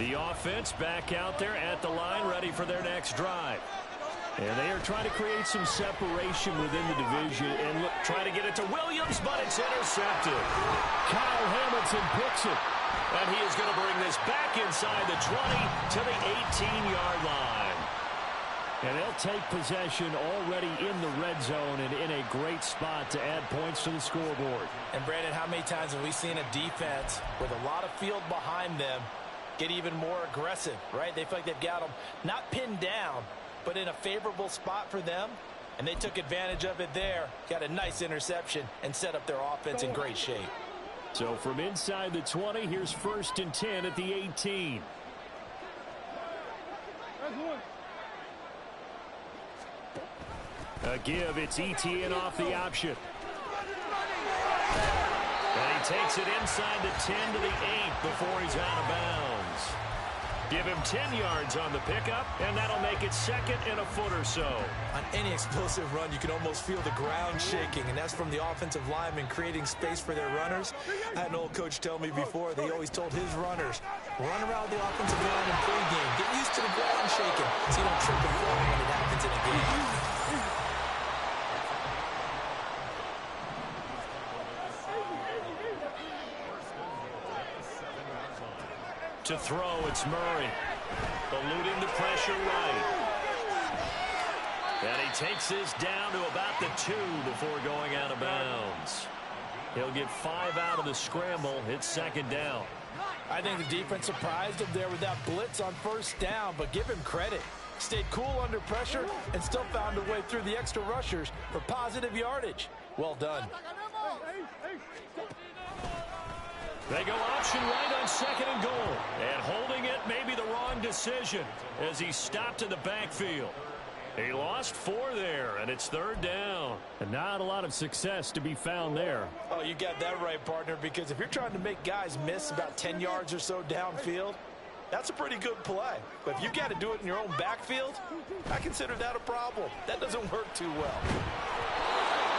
The offense back out there at the line, ready for their next drive. And they are trying to create some separation within the division and try to get it to Williams, but it's intercepted. Kyle Hamilton picks it. And he is going to bring this back inside the 20 to the 18-yard line. And they'll take possession already in the red zone and in a great spot to add points to the scoreboard. And, Brandon, how many times have we seen a defense with a lot of field behind them get even more aggressive, right? They feel like they've got them not pinned down, but in a favorable spot for them, and they took advantage of it there, got a nice interception, and set up their offense in great shape. So from inside the 20, here's 1st and 10 at the 18. A give, it's ETN off the option. And he takes it inside the 10 to the 8 before he's out of bounds. Give him 10 yards on the pickup, and that'll make it 2nd and a foot or so. On any explosive run, you can almost feel the ground shaking, and that's from the offensive linemen creating space for their runners. I had an old coach tell me before, they always told his runners, run around the offensive line in pregame. Get used to the ground shaking so you don't trip and fall when it happens in a game. To throw, it's Murray. Eluding the pressure right. And he takes this down to about the 2 before going out of bounds. He'll get 5 out of the scramble. It's 2nd down. I think the defense surprised him there with that blitz on 1st down, but give him credit. Stayed cool under pressure and still found a way through the extra rushers for positive yardage. Well done. They go option right on 2nd and goal. And holding it may be the wrong decision as he stopped in the backfield. He lost 4 there, and it's 3rd down. And not a lot of success to be found there. Oh, you got that right, partner, because if you're trying to make guys miss about 10 yards or so downfield, that's a pretty good play. But if you got to do it in your own backfield, I consider that a problem. That doesn't work too well.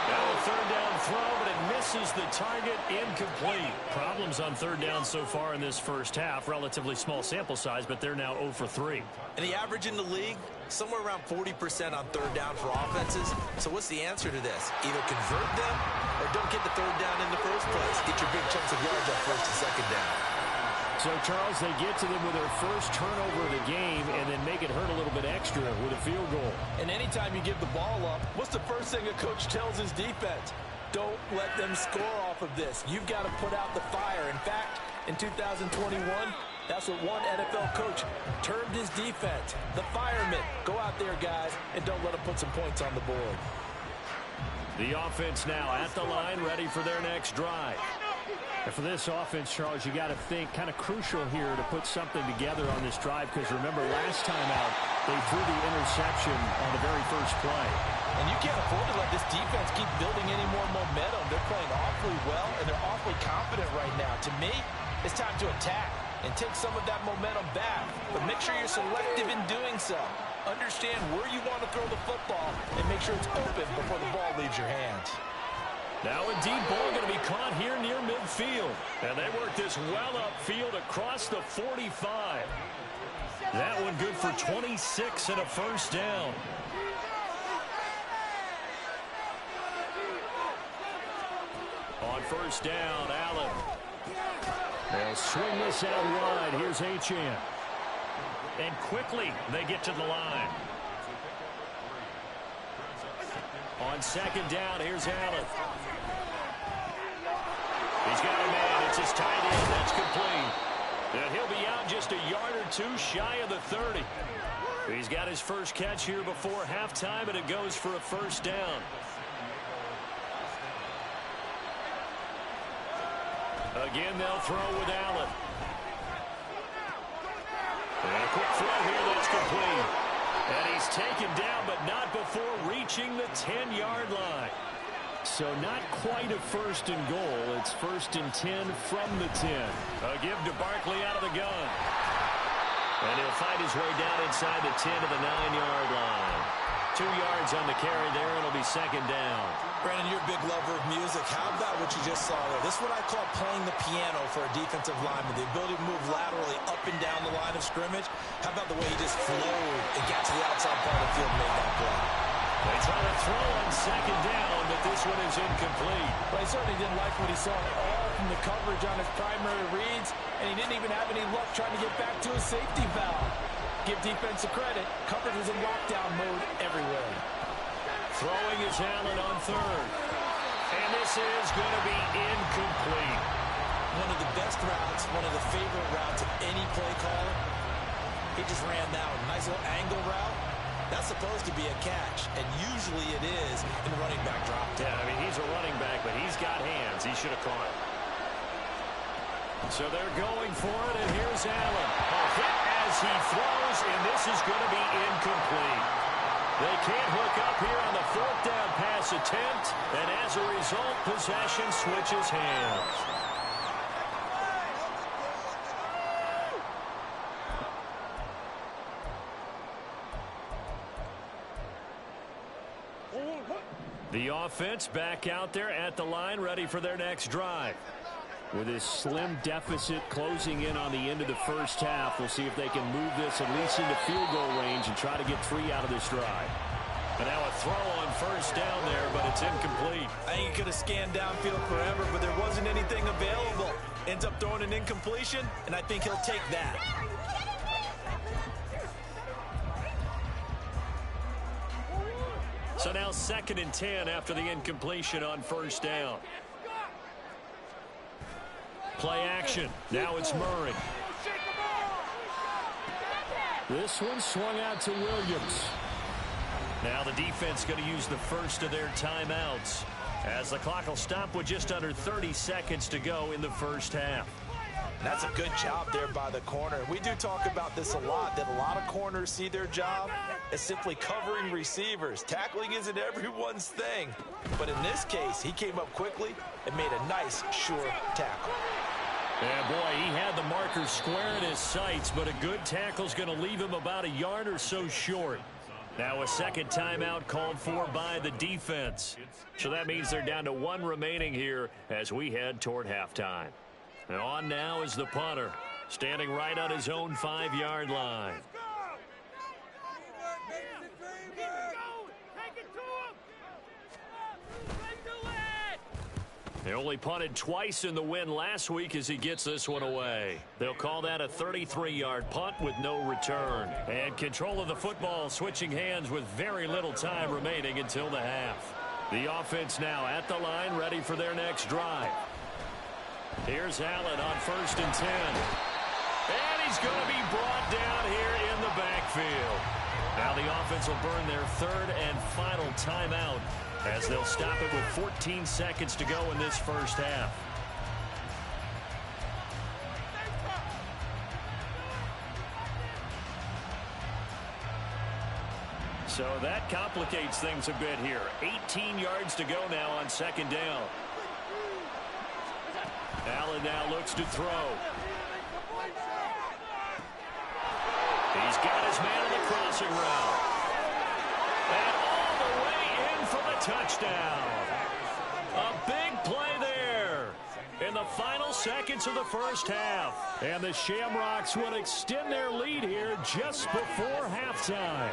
Now a 3rd down throw, but it misses the target, incomplete. Problems on 3rd down so far in this first half. Relatively small sample size, but they're now 0 for 3. And the average in the league, somewhere around 40% on 3rd down for offenses. So what's the answer to this? Either convert them or don't get the 3rd down in the first place. Get your big chunks of yards on 1st and 2nd down. So, Charles, they get to them with their first turnover of the game and then make it hurt a little bit extra with a field goal. And anytime you give the ball up, what's the first thing a coach tells his defense? Don't let them score off of this. You've got to put out the fire. In fact, in 2021, that's what one NFL coach termed his defense. The firemen. Go out there, guys, and don't let them put some points on the board. The offense now at the line, ready for their next drive. And for this offense, Charles, you got to think kind of crucial here to put something together on this drive, because remember, last time out, they threw the interception on the very first play. And you can't afford to let this defense keep building any more momentum. They're playing awfully well, and they're awfully confident right now. To me, it's time to attack and take some of that momentum back, but make sure you're selective in doing so. Understand where you want to throw the football and make sure it's open before the ball leaves your hands. Now a deep ball going to be caught here near midfield. And they work this well upfield across the 45. That one good for 26 and a 1st down. On 1st down, Allen. They'll swing this out wide. Here's Achane. And quickly they get to the line. On 2nd down, here's Allen. He's got a man. It's his tight end. That's complete. And he'll be out just a yard or 2 shy of the 30. He's got his first catch here before halftime, and it goes for a 1st down. Again, they'll throw with Allen. And a quick throw here that's complete. And he's taken down, but not before reaching the 10-yard line. So not quite a 1st and goal. It's 1st and 10 from the 10. A give to Barkley out of the gun. And he'll find his way down inside the 10 to the 9-yard line. 2 yards on the carry there. It'll be second down. Brandon, you're a big lover of music. How about what you just saw there? This is what I call playing the piano for a defensive lineman. The ability to move laterally up and down the line of scrimmage. How about the way he just flowed and got to the outside part of the field and made that play? They try to throw on second down, but this one is incomplete. Well, he certainly didn't like what he saw at all from the coverage on his primary reads, and he didn't even have any luck trying to get back to his safety valve. Give defense credit. Coverage was in lockdown mode everywhere. Throwing is Allen on third. And this is going to be incomplete. One of the best routes, one of the favorite routes of any play caller. He just ran that one. Nice little angle route. That's supposed to be a catch, and usually it is in running back drop. Yeah, I mean, he's a running back, but he's got hands. He should have caught it. So they're going for it, and here's Allen. A hit as he throws, and this is going to be incomplete. They can't hook up here on the 4th down pass attempt, and as a result, possession switches hands. The offense back out there at the line, ready for their next drive. With this slim deficit closing in on the end of the first half, we'll see if they can move this at least into field goal range and try to get 3 out of this drive. And now a throw on first down there, but it's incomplete. I think he could have scanned downfield forever, but there wasn't anything available. Ends up throwing an incompletion, and I think he'll take that. So now 2nd and 10 after the incompletion on first down. Play action. Now it's Murray. This one swung out to Williams. Now the defense going to use the first of their timeouts as the clock will stop with just under 30 seconds to go in the first half. That's a good job there by the corner. We do talk about this a lot, that a lot of corners see their job as simply covering receivers. Tackling isn't everyone's thing. But in this case, he came up quickly and made a nice, sure tackle. Yeah, boy, he had the marker square in his sights, but a good tackle's going to leave him about a yard or so short. Now a second timeout called for by the defense. So that means they're down to 1 remaining here as we head toward halftime. And on now is the punter, standing right on his own 5-yard line. They only punted twice in the win last week as he gets this one away. They'll call that a 33-yard punt with no return. And control of the football switching hands with very little time remaining until the half. The offense now at the line, ready for their next drive. Here's Allen on 1st and 10. And he's going to be brought down here in the backfield. Now the offense will burn their 3rd and final timeout as they'll stop it with 14 seconds to go in this first half. So that complicates things a bit here. 18 yards to go now on 2nd down. Allen now looks to throw. He's got his man in the crossing route. And all the way in for the touchdown. A big play there in the final seconds of the first half. And the Shamrocks will extend their lead here just before halftime.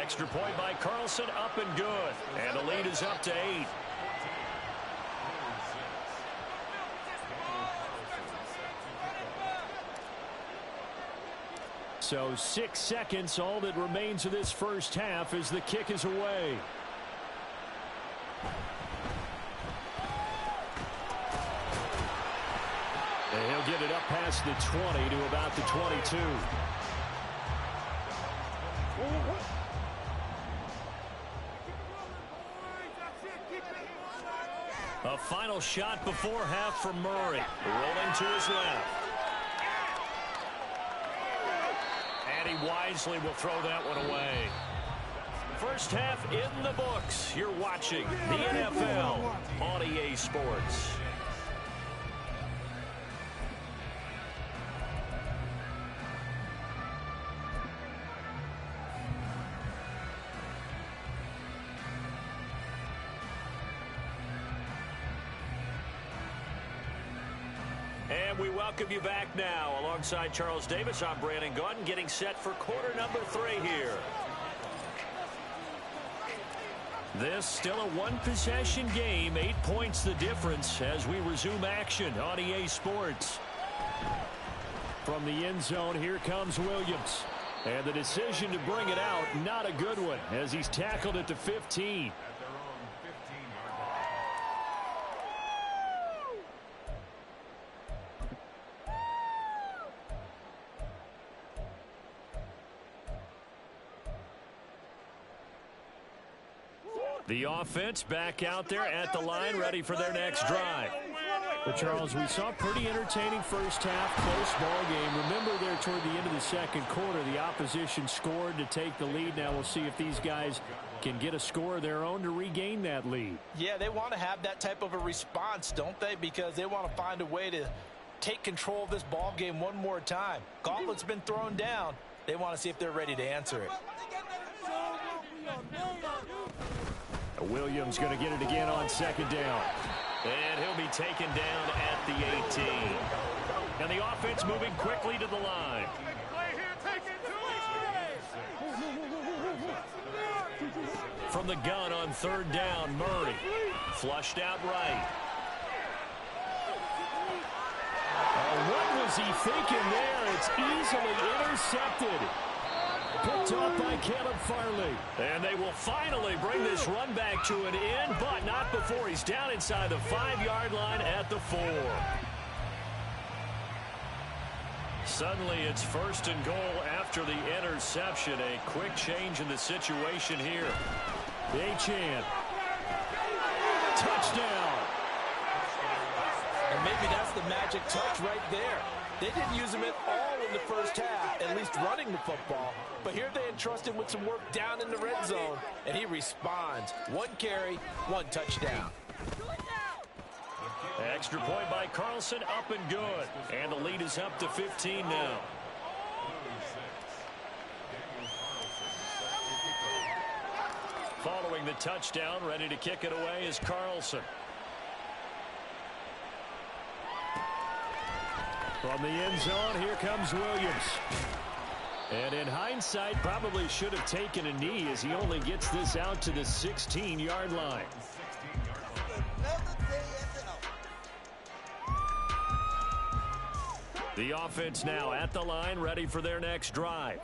Extra point by Carlson, up and good. And the lead is up to 8. So 6 seconds, all that remains of this first half as the kick is away. And he'll get it up past the 20 to about the 22. A final shot before half from Murray. Rolling to his left. And he wisely will throw that one away. First half in the books. You're watching the NFL on EA Sports. And we welcome you back now. Alongside Charles Davis, I'm Brandon Gaudin, getting set for quarter number 3 here. This still a one-possession game, 8 points the difference as we resume action on EA Sports. From the end zone, here comes Williams. And the decision to bring it out, not a good one, as he's tackled at the 15. The offense back out there at the line, ready for their next drive. But, Charles, we saw a pretty entertaining first half, close ball game. Remember there toward the end of the second quarter, the opposition scored to take the lead. Now we'll see if these guys can get a score of their own to regain that lead. Yeah, they want to have that type of a response, don't they? Because they want to find a way to take control of this ball game one more time. Gauntlet's been thrown down. They want to see if they're ready to answer it. Williams going to get it again on second down. And he'll be taken down at the 18. And the offense moving quickly to the line. From the gun on third down, Murray. Flushed out right. What was he thinking there? It's easily intercepted. Picked off by Caleb Farley. And they will finally bring this run back to an end, but not before he's down inside the 5-yard line at the 4. Suddenly it's first and goal after the interception. A quick change in the situation here. Achane. Touchdown. And maybe that's the magic touch right there. They didn't use him at all in the first half, at least running the football. But here they entrust him with some work down in the red zone, and he responds. 1 carry, 1 touchdown. Extra point by Carlson, up and good. And the lead is up to 15 now. Following the touchdown, ready to kick it away is Carlson. From the end zone, here comes Williams. And in hindsight, probably should have taken a knee as he only gets this out to the 16-yard line. The offense now at the line, ready for their next drive.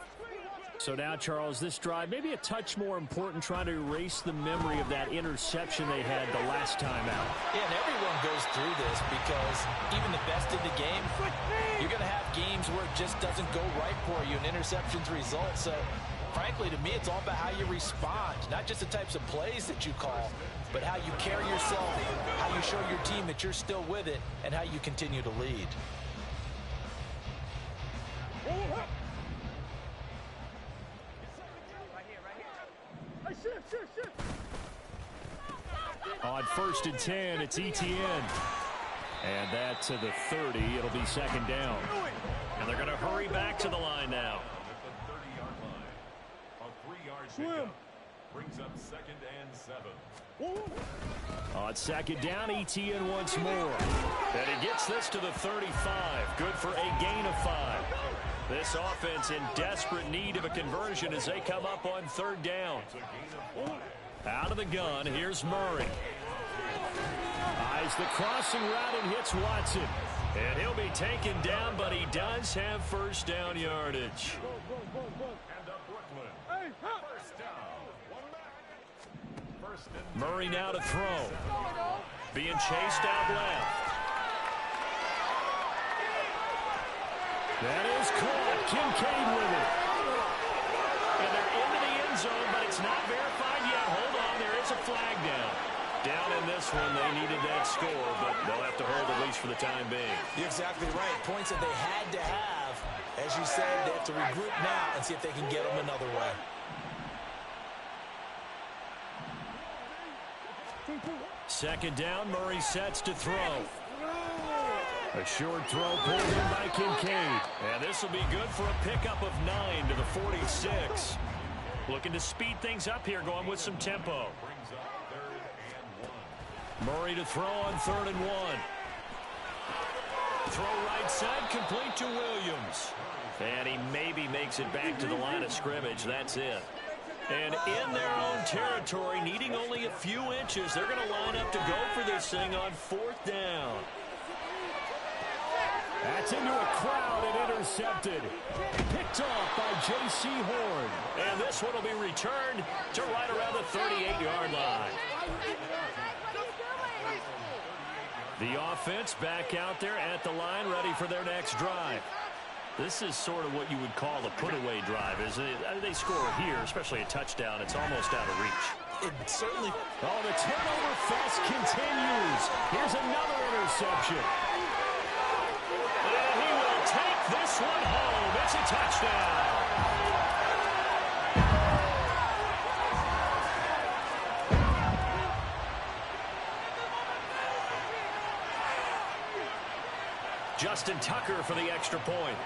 So now, Charles, this drive maybe a touch more important, trying to erase the memory of that interception they had the last time out. Yeah, and everyone goes through this because even the best in the game, you're going to have games where it just doesn't go right for you and interceptions result. So, frankly, to me, it's all about how you respond, not just the types of plays that you call, but how you carry yourself, how you show your team that you're still with it, and how you continue to lead. On first and 10, it's Etienne. And that to the 30. It'll be second down. And they're going to hurry back to the line now. A 3-yard pickup brings up 2nd and 7. On second down, Etienne once more. And he gets this to the 35. Good for a gain of 5. This offense in desperate need of a conversion as they come up on third down. Out of the gun, here's Murray. Eyes the crossing route and hits Watson. And he'll be taken down, but he does have first down yardage. Murray now to throw. Being chased out left. That is caught. Kincaid with it. And they're into the end zone, but it's not verified yet. Hold on, there is a flag down. Down in this one, they needed that score, but they'll have to hold at least for the time being. You're exactly right. Points that they had to have. As you said, they have to regroup now and see if they can get them another way. Second down, Murray sets to throw. A short throw pulled in by Kincaid. And this will be good for a pickup of 9 to the 46. Looking to speed things up here, going with some tempo. Murray to throw on 3rd and 1. throw right side, complete to Williams. And he maybe makes it back to the line of scrimmage. That's it. And in their own territory, needing only a few inches, they're going to line up to go for this thing on 4th down. That's into a crowd and intercepted. Picked off by J.C. Horn. And this one will be returned to right around the 38-yard line. The offense back out there at the line, ready for their next drive. This is sort of what you would call a put-away drive, isn't it? They score here, especially a touchdown. It's almost out of reach. It certainly... Oh, the turnover fest continues. Here's another interception. And he will take this one home. It's a touchdown. Justin Tucker for the extra point.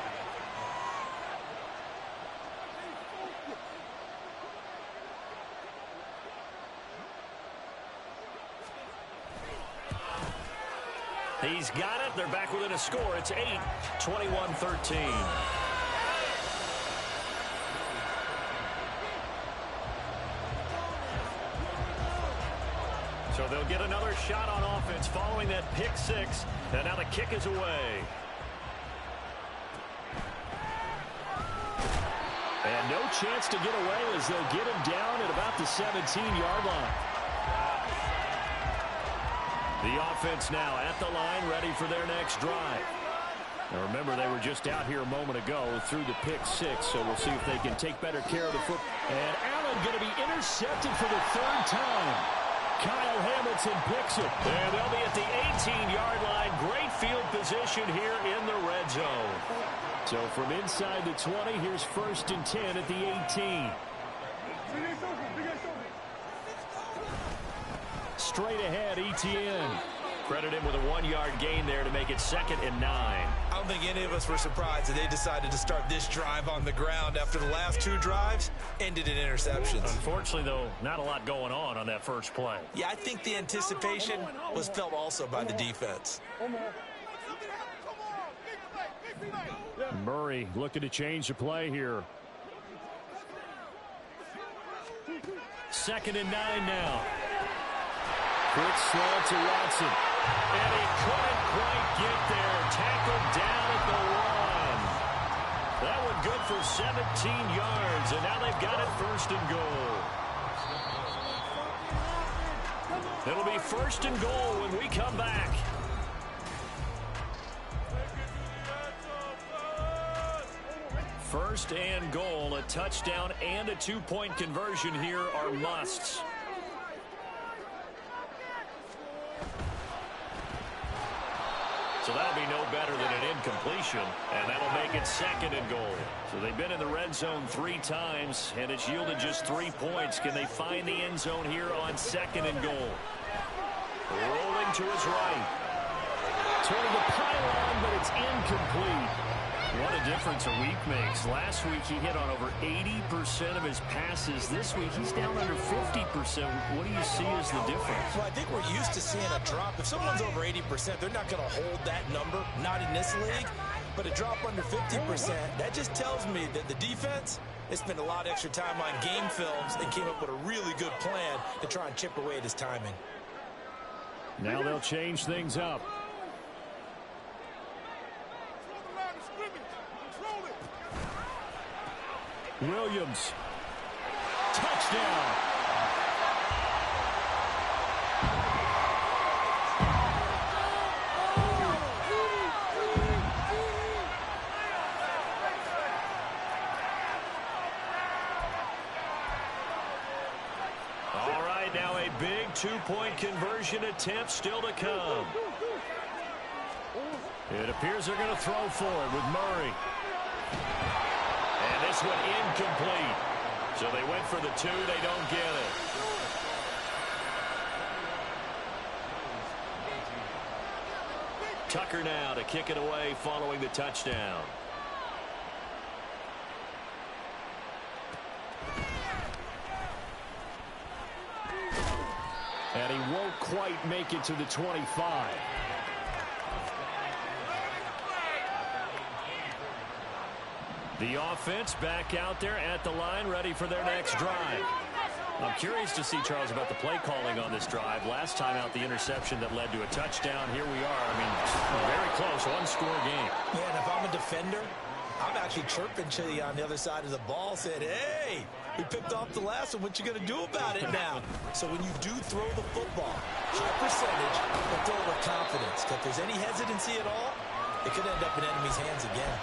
He's got it. They're back within a score. It's 8, 21-13. So they'll get another shot on offense following that pick six. And now the kick is away. And no chance to get away as they'll get him down at about the 17-yard line. The offense now at the line, ready for their next drive. Now remember, they were just out here a moment ago through the pick six, so we'll see if they can take better care of the football. And Allen going to be intercepted for the 3rd time. Kyle Hamilton picks it. And they'll be at the 18-yard line. Great field position here in the red zone. So from inside the 20, here's 1st and 10 at the 18. Straight ahead, Etienne. Credit him with a 1-yard gain there to make it 2nd and 9. I don't think any of us were surprised that they decided to start this drive on the ground after the last 2 drives ended in interceptions. Unfortunately, though, not a lot going on that first play. Yeah, I think the anticipation was felt also by the defense. Murray looking to change the play here. 2nd and 9 now. Quick slant to Watson. And he couldn't quite get there. Tackled down at the 1. That one good for 17 yards. And now they've got it 1st and goal. It'll be 1st and goal when we come back. First and goal, a touchdown and a 2-point conversion here are musts. So that'll be no better than an incompletion, and that'll make it 2nd and goal. So they've been in the red zone 3 times, and it's yielded just 3 points. Can they find the end zone here on 2nd and goal? Rolling to his right. Toward the pylon, but it's incomplete. What a difference a week makes. Last week he hit on over 80% of his passes. This week he's down under 50%. What do you see as the difference? Well, I think we're used to seeing a drop. If someone's over 80%, they're not going to hold that number, not in this league. But a drop under 50%, that just tells me that the defense has spent a lot of extra time on game films and came up with a really good plan to try and chip away at his timing. Now they'll change things up. Williams. Touchdown. All right, now a big 2-point conversion attempt still to come. It appears they're going to throw for it with Murray. And this one incomplete. So they went for the 2. They don't get it. Tucker now to kick it away following the touchdown. And he won't quite make it to the 25. The offense back out there at the line, ready for their next drive. I'm curious to see, Charles, about the play calling on this drive. Last time out, the interception that led to a touchdown. Here we are. I mean, very close, one-score game. Yeah, and if I'm a defender, I'm actually chirping to you on the other side of the ball, saying, hey, we picked off the last one. What you going to do about it now? So when you do throw the football, high percentage, but throw it with confidence. If there's any hesitancy at all, it could end up in enemy's hands again.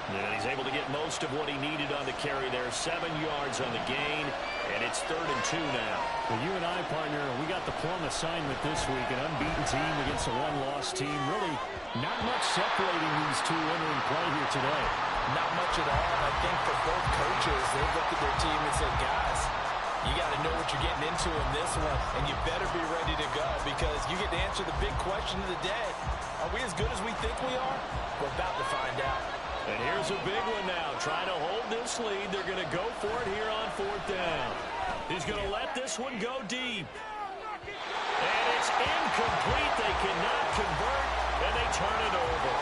And he's able to get most of what he needed on the carry there. 7 yards on the gain, and it's 3rd and 2 now. Well, you and I, partner, we got the plum assignment this week. An unbeaten team against a one-loss team. Really not much separating these two entering play here today. Not much at all. And I think for both coaches, they've looked at their team and said, guys, you got to know what you're getting into in this one, and you better be ready to go because you get to answer the big question of the day. Are we as good as we think we are? We're about to find out. And here's a big one now. Trying to hold this lead. They're going to go for it here on 4th down. He's going to let this one go deep. And it's incomplete. They cannot convert, and they turn it over.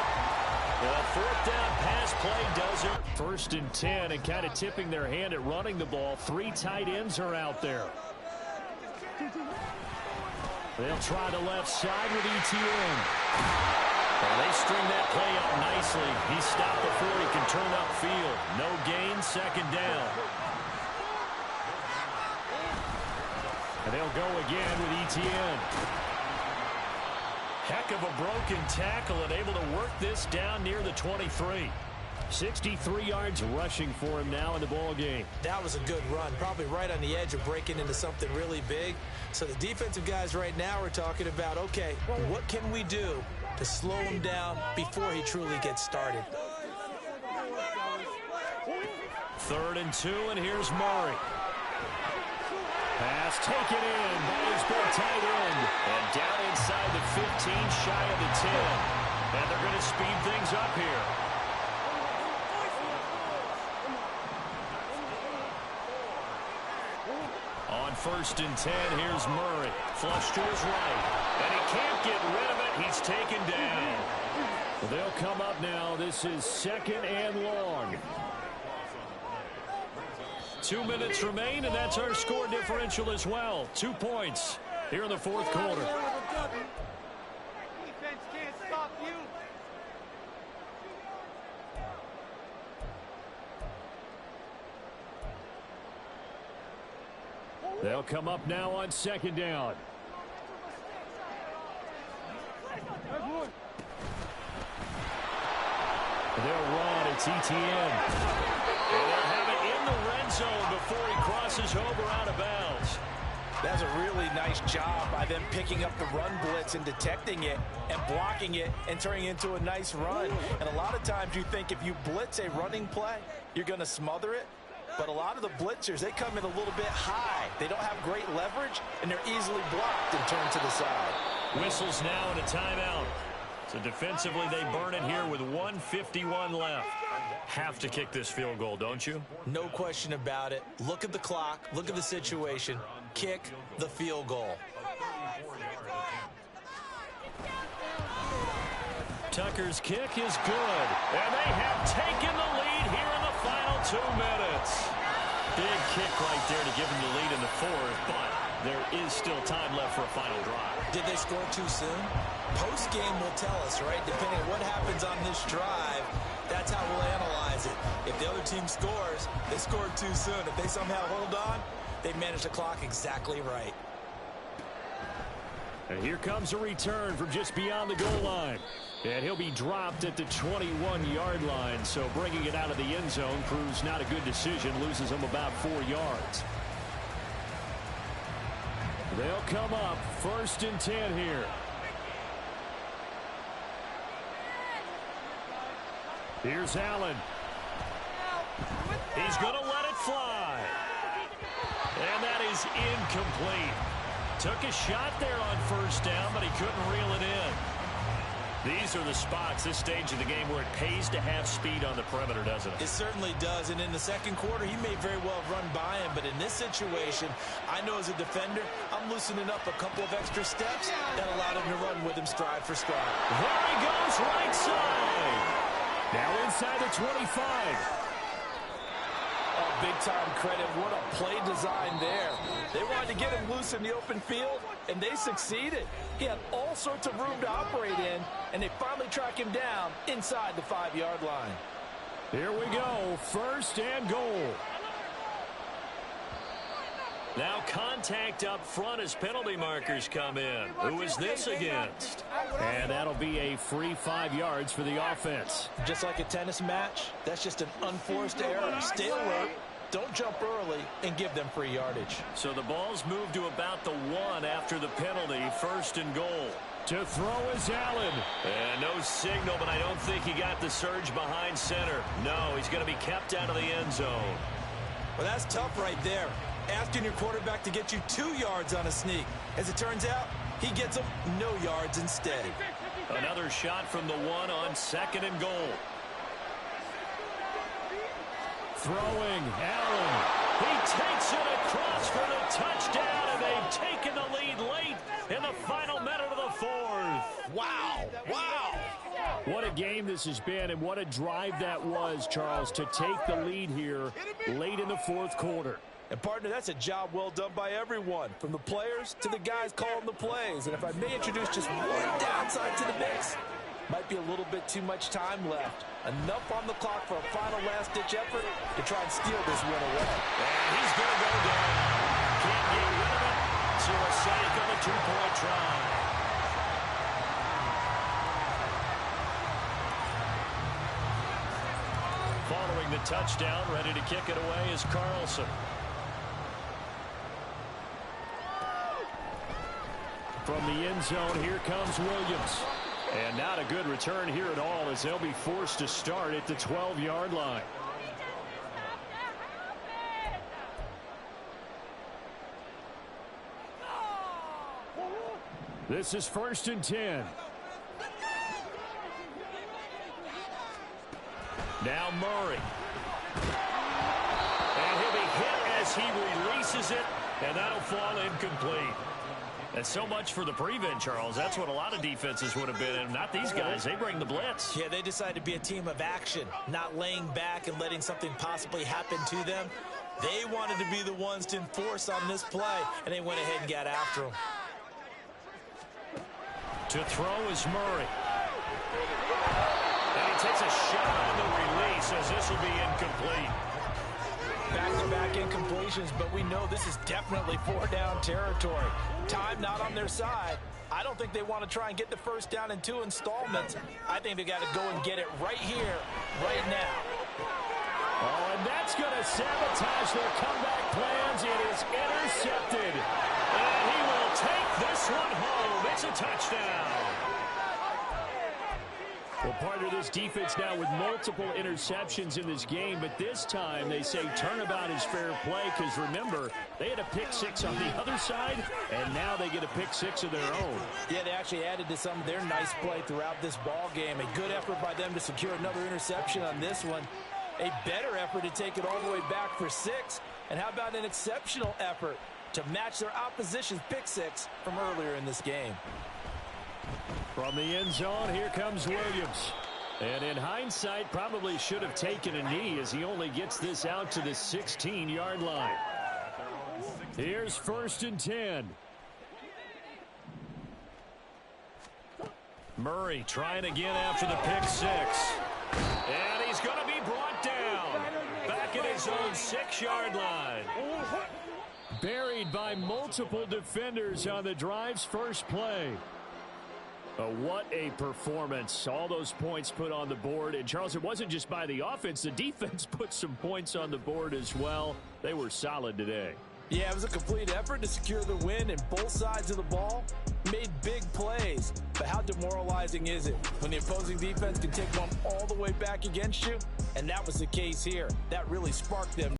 The 4th down pass play does it. 1st and 10, and kind of tipping their hand at running the ball. 3 tight ends are out there. They'll try the left side with ETN. Well, they string that play up nicely. He stopped before he can turn upfield. No gain, 2nd down. And they'll go again with ETN. Heck of a broken tackle and able to work this down near the 23. 63 yards rushing for him now in the ball game. That was a good run, probably right on the edge of breaking into something really big. So the defensive guys right now are talking about, okay, what can we do to slow him down before he truly gets started? 3rd and 2, and here's Murray. Pass taken in by his big tight end. And down inside the 15, shy of the 10. And they're going to speed things up here. On 1st and 10, here's Murray. Flush to his right. And he can't get rid of it. He's taken down. Well, they'll come up now. This is 2nd and long. 2 minutes remain, and that's our score differential as well. 2 points here in the 4th quarter. Defense can't stop you. They'll come up now on 2nd down. They'll run. It's ETN. And they'll have it in the red zone before he crosses over out of bounds. That's a really nice job by them picking up the run blitz and detecting it and blocking it and turning it into a nice run. And a lot of times you think if you blitz a running play, you're going to smother it. But a lot of the blitzers, they come in a little bit high. They don't have great leverage, and they're easily blocked and turned to the side. Whistles now and a timeout. So defensively, they burn it here with 1:51 left. Have to kick this field goal, don't you? No question about it. Look at the clock. Look at the situation. Kick the field goal. Tucker's kick is good. And they have taken the lead here in the final 2 minutes. Big kick right there to give them the lead in the 4th, but there is still time left for a final drive. Did they score too soon? Post-game will tell us, right? Depending on what happens on this drive, that's how we'll analyze it. If the other team scores, they scored too soon. If they somehow hold on, they managed the clock exactly right. And here comes a return from just beyond the goal line. And he'll be dropped at the 21-yard line. So bringing it out of the end zone proves not a good decision. Loses him about 4 yards. They'll come up 1st and 10 here. Here's Allen. He's going to let it fly. And that is incomplete. Took a shot there on 1st down, but he couldn't reel it in. These are the spots, this stage of the game, where it pays to have speed on the perimeter, doesn't it? It certainly does, and in the 2nd quarter, he may very well run by him, but in this situation, I know as a defender, I'm loosening up a couple of extra steps that allowed him to run with him stride for stride. There he goes, right side. Now inside the 25. Oh, big-time credit. What a play design there. They wanted to get him loose in the open field, and they succeeded. He had all sorts of room to operate in, and they finally track him down inside the 5-yard line. Here we go, 1st and goal. Now contact up front as penalty markers come in. Who is this against? And that'll be a free 5 yards for the offense. Just like a tennis match, that's just an unforced error. Stay alert, don't jump early, and give them free yardage. So the ball's moved to about the 1 after the penalty, 1st and goal. To throw is Allen. And no signal, but I don't think he got the surge behind center. No, he's going to be kept out of the end zone. Well, that's tough right there. Asking your quarterback to get you 2 yards on a sneak. As it turns out, he gets them no yards instead. Another shot from the 1 on 2nd and goal. Throwing, Allen. He takes it across for the touchdown, and they've taken the lead late in the final minute of the 4th. Wow, wow. What a game this has been, and what a drive that was, Charles, to take the lead here late in the 4th quarter. And, partner, that's a job well done by everyone, from the players to the guys calling the plays. And if I may introduce just one downside to the mix, might be a little bit too much time left. Enough on the clock for a final last-ditch effort to try and steal this win away. And he's going to go down. Can't get rid of it. So a sack on the 2-point try. Following the touchdown, ready to kick it away is Carlson. From the end zone, here comes Williams. And not a good return here at all, as they'll be forced to start at the 12-yard line. This is 1st and 10. Now Murray. And he'll be hit as he releases it, and that'll fall incomplete. And so much for the prevent, Charles. That's what a lot of defenses would have been, and not these guys. They bring the blitz. Yeah, they decided to be a team of action, not laying back and letting something possibly happen to them. They wanted to be the ones to enforce on this play, and they went ahead and got after them. To throw is Murray. And he takes a shot on the release, as this will be incomplete. Back-to-back incompletions, but we know this is definitely 4-down territory. Time not on their side. I don't think they want to try and get the first down in 2 installments. I think they got to go and get it right here, right now. Oh, and that's going to sabotage their comeback plans. It is intercepted. And he will take this one home. It's a touchdown. Well, part of this defense now with multiple interceptions in this game, but this time they say turnabout is fair play, because remember, they had a pick 6 on the other side, and now they get a pick 6 of their own. Yeah, they actually added to some of their nice play throughout this ball game. A good effort by them to secure another interception on this one. A better effort to take it all the way back for 6. And how about an exceptional effort to match their opposition's pick 6 from earlier in this game? From the end zone, here comes Williams. And in hindsight, probably should have taken a knee, as he only gets this out to the 16-yard line. Here's 1st and 10. Murray trying again after the pick 6. And he's going to be brought down. Back at his own 6-yard line. Buried by multiple defenders on the drive's first play. What a performance. All those points put on the board. And, Charles, it wasn't just by the offense. The defense put some points on the board as well. They were solid today. Yeah, it was a complete effort to secure the win, and both sides of the ball made big plays. But how demoralizing is it when the opposing defense can take one all the way back against you? And that was the case here. That really sparked them.